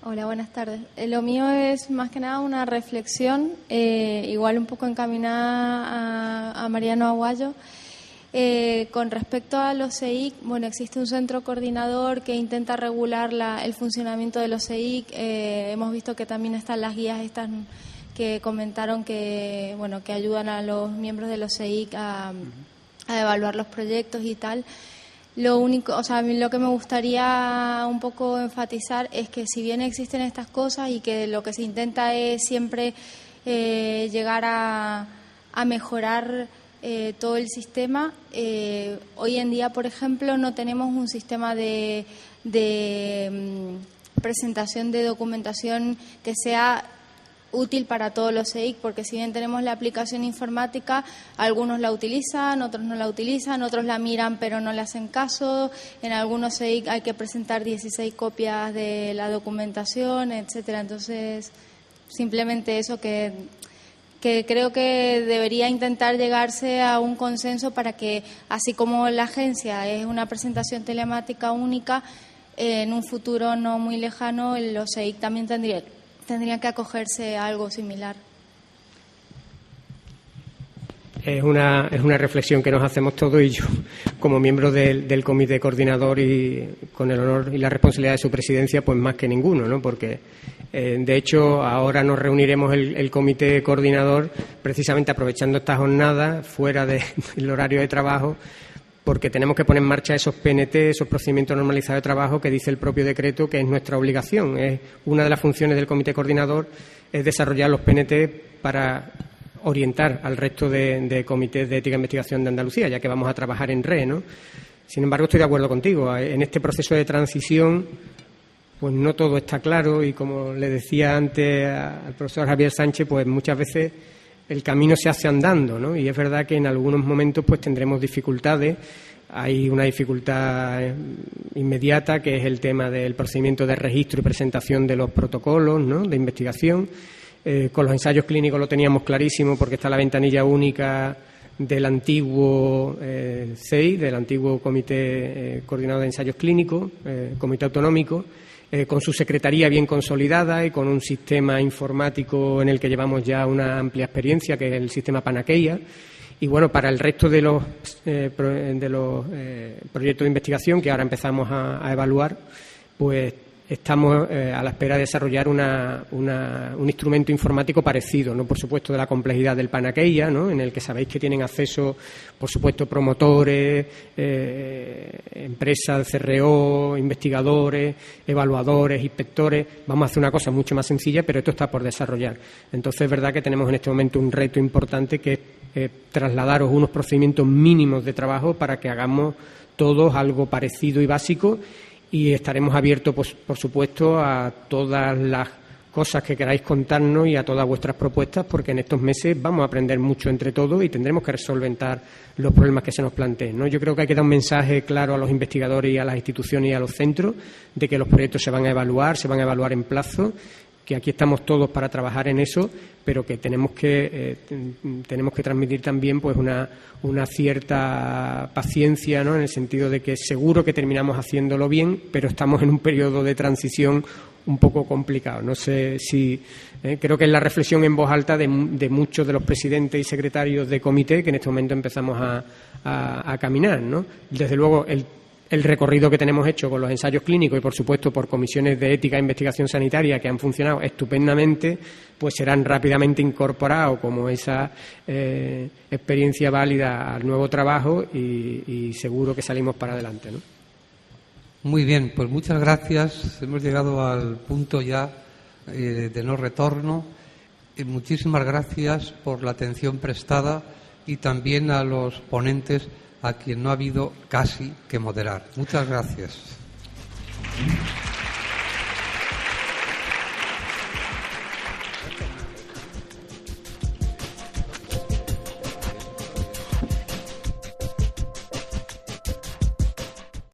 Hola, buenas tardes. Lo mío es más que nada una reflexión, igual un poco encaminada a Mariano Aguayo. Con respecto a los CEIC, bueno, existe un centro coordinador que intenta regular el funcionamiento de los CEIC. Hemos visto que también están las guías estas que comentaron que, bueno, que ayudan a los miembros de los CEIC a evaluar los proyectos y tal. Lo único, o sea, a mí lo que me gustaría un poco enfatizar es que si bien existen estas cosas y que lo que se intenta es siempre llegar a mejorar todo el sistema, hoy en día, por ejemplo, no tenemos un sistema de presentación de documentación que sea útil para todos los CEIC, porque si bien tenemos la aplicación informática, algunos la utilizan, otros no la utilizan, otros la miran pero no le hacen caso. En algunos CEIC hay que presentar 16 copias de la documentación, etcétera. Entonces, simplemente eso, que creo que debería intentar llegarse a un consenso para que, así como la agencia es una presentación telemática única, en un futuro no muy lejano los CEIC también tendrían que acogerse a algo similar. Es una reflexión que nos hacemos todos, y yo, como miembro del comité coordinador y con el honor y la responsabilidad de su presidencia, pues más que ninguno, ¿no? Porque, de hecho, ahora nos reuniremos el comité coordinador precisamente aprovechando esta jornada fuera del horario de trabajo, porque tenemos que poner en marcha esos PNT, esos procedimientos normalizados de trabajo que dice el propio decreto que es nuestra obligación. Es una de las funciones del comité coordinador, es desarrollar los PNT para orientar al resto de comités de ética e investigación de Andalucía, ya que vamos a trabajar en red, ¿no? Sin embargo, estoy de acuerdo contigo. En este proceso de transición, pues no todo está claro y, como le decía antes al profesor Javier Sánchez, pues muchas veces el camino se hace andando, ¿no? Y es verdad que en algunos momentos pues tendremos dificultades. Hay una dificultad inmediata, que es el tema del procedimiento de registro y presentación de los protocolos, ¿no?, de investigación. Con los ensayos clínicos lo teníamos clarísimo, porque está la ventanilla única del antiguo CEI, del antiguo Comité Coordinador de Ensayos Clínicos, Comité Autonómico, con su secretaría bien consolidada y con un sistema informático en el que llevamos ya una amplia experiencia, que es el sistema Panakeia. Y bueno, para el resto de los proyectos de investigación que ahora empezamos a evaluar, pues estamos a la espera de desarrollar un instrumento informático parecido, no por supuesto de la complejidad del Panakeia, ¿no?, en el que sabéis que tienen acceso, por supuesto, promotores, empresas, CRO, investigadores, evaluadores, inspectores. Vamos a hacer una cosa mucho más sencilla, pero esto está por desarrollar. Entonces, es verdad que tenemos en este momento un reto importante, que es trasladaros unos procedimientos mínimos de trabajo para que hagamos todos algo parecido y básico. Y estaremos abiertos, pues, por supuesto, a todas las cosas que queráis contarnos y a todas vuestras propuestas, porque en estos meses vamos a aprender mucho entre todos y tendremos que resolver los problemas que se nos planteen, ¿no? Yo creo que hay que dar un mensaje claro a los investigadores y a las instituciones y a los centros de que los proyectos se van a evaluar en plazo, que aquí estamos todos para trabajar en eso, pero que tenemos que transmitir también pues una cierta paciencia, ¿no?, en el sentido de que seguro que terminamos haciéndolo bien, pero estamos en un periodo de transición un poco complicado. No sé si creo que es la reflexión en voz alta de muchos de los presidentes y secretarios de comité que en este momento empezamos a caminar, ¿no? Desde luego el recorrido que tenemos hecho con los ensayos clínicos y, por supuesto, por comisiones de ética e investigación sanitaria que han funcionado estupendamente, pues serán rápidamente incorporados como esa experiencia válida al nuevo trabajo y seguro que salimos para adelante, ¿no? Muy bien, pues muchas gracias. Hemos llegado al punto ya de no retorno. Muchísimas gracias por la atención prestada y también a los ponentes, a quien no ha habido casi que moderar. Muchas gracias.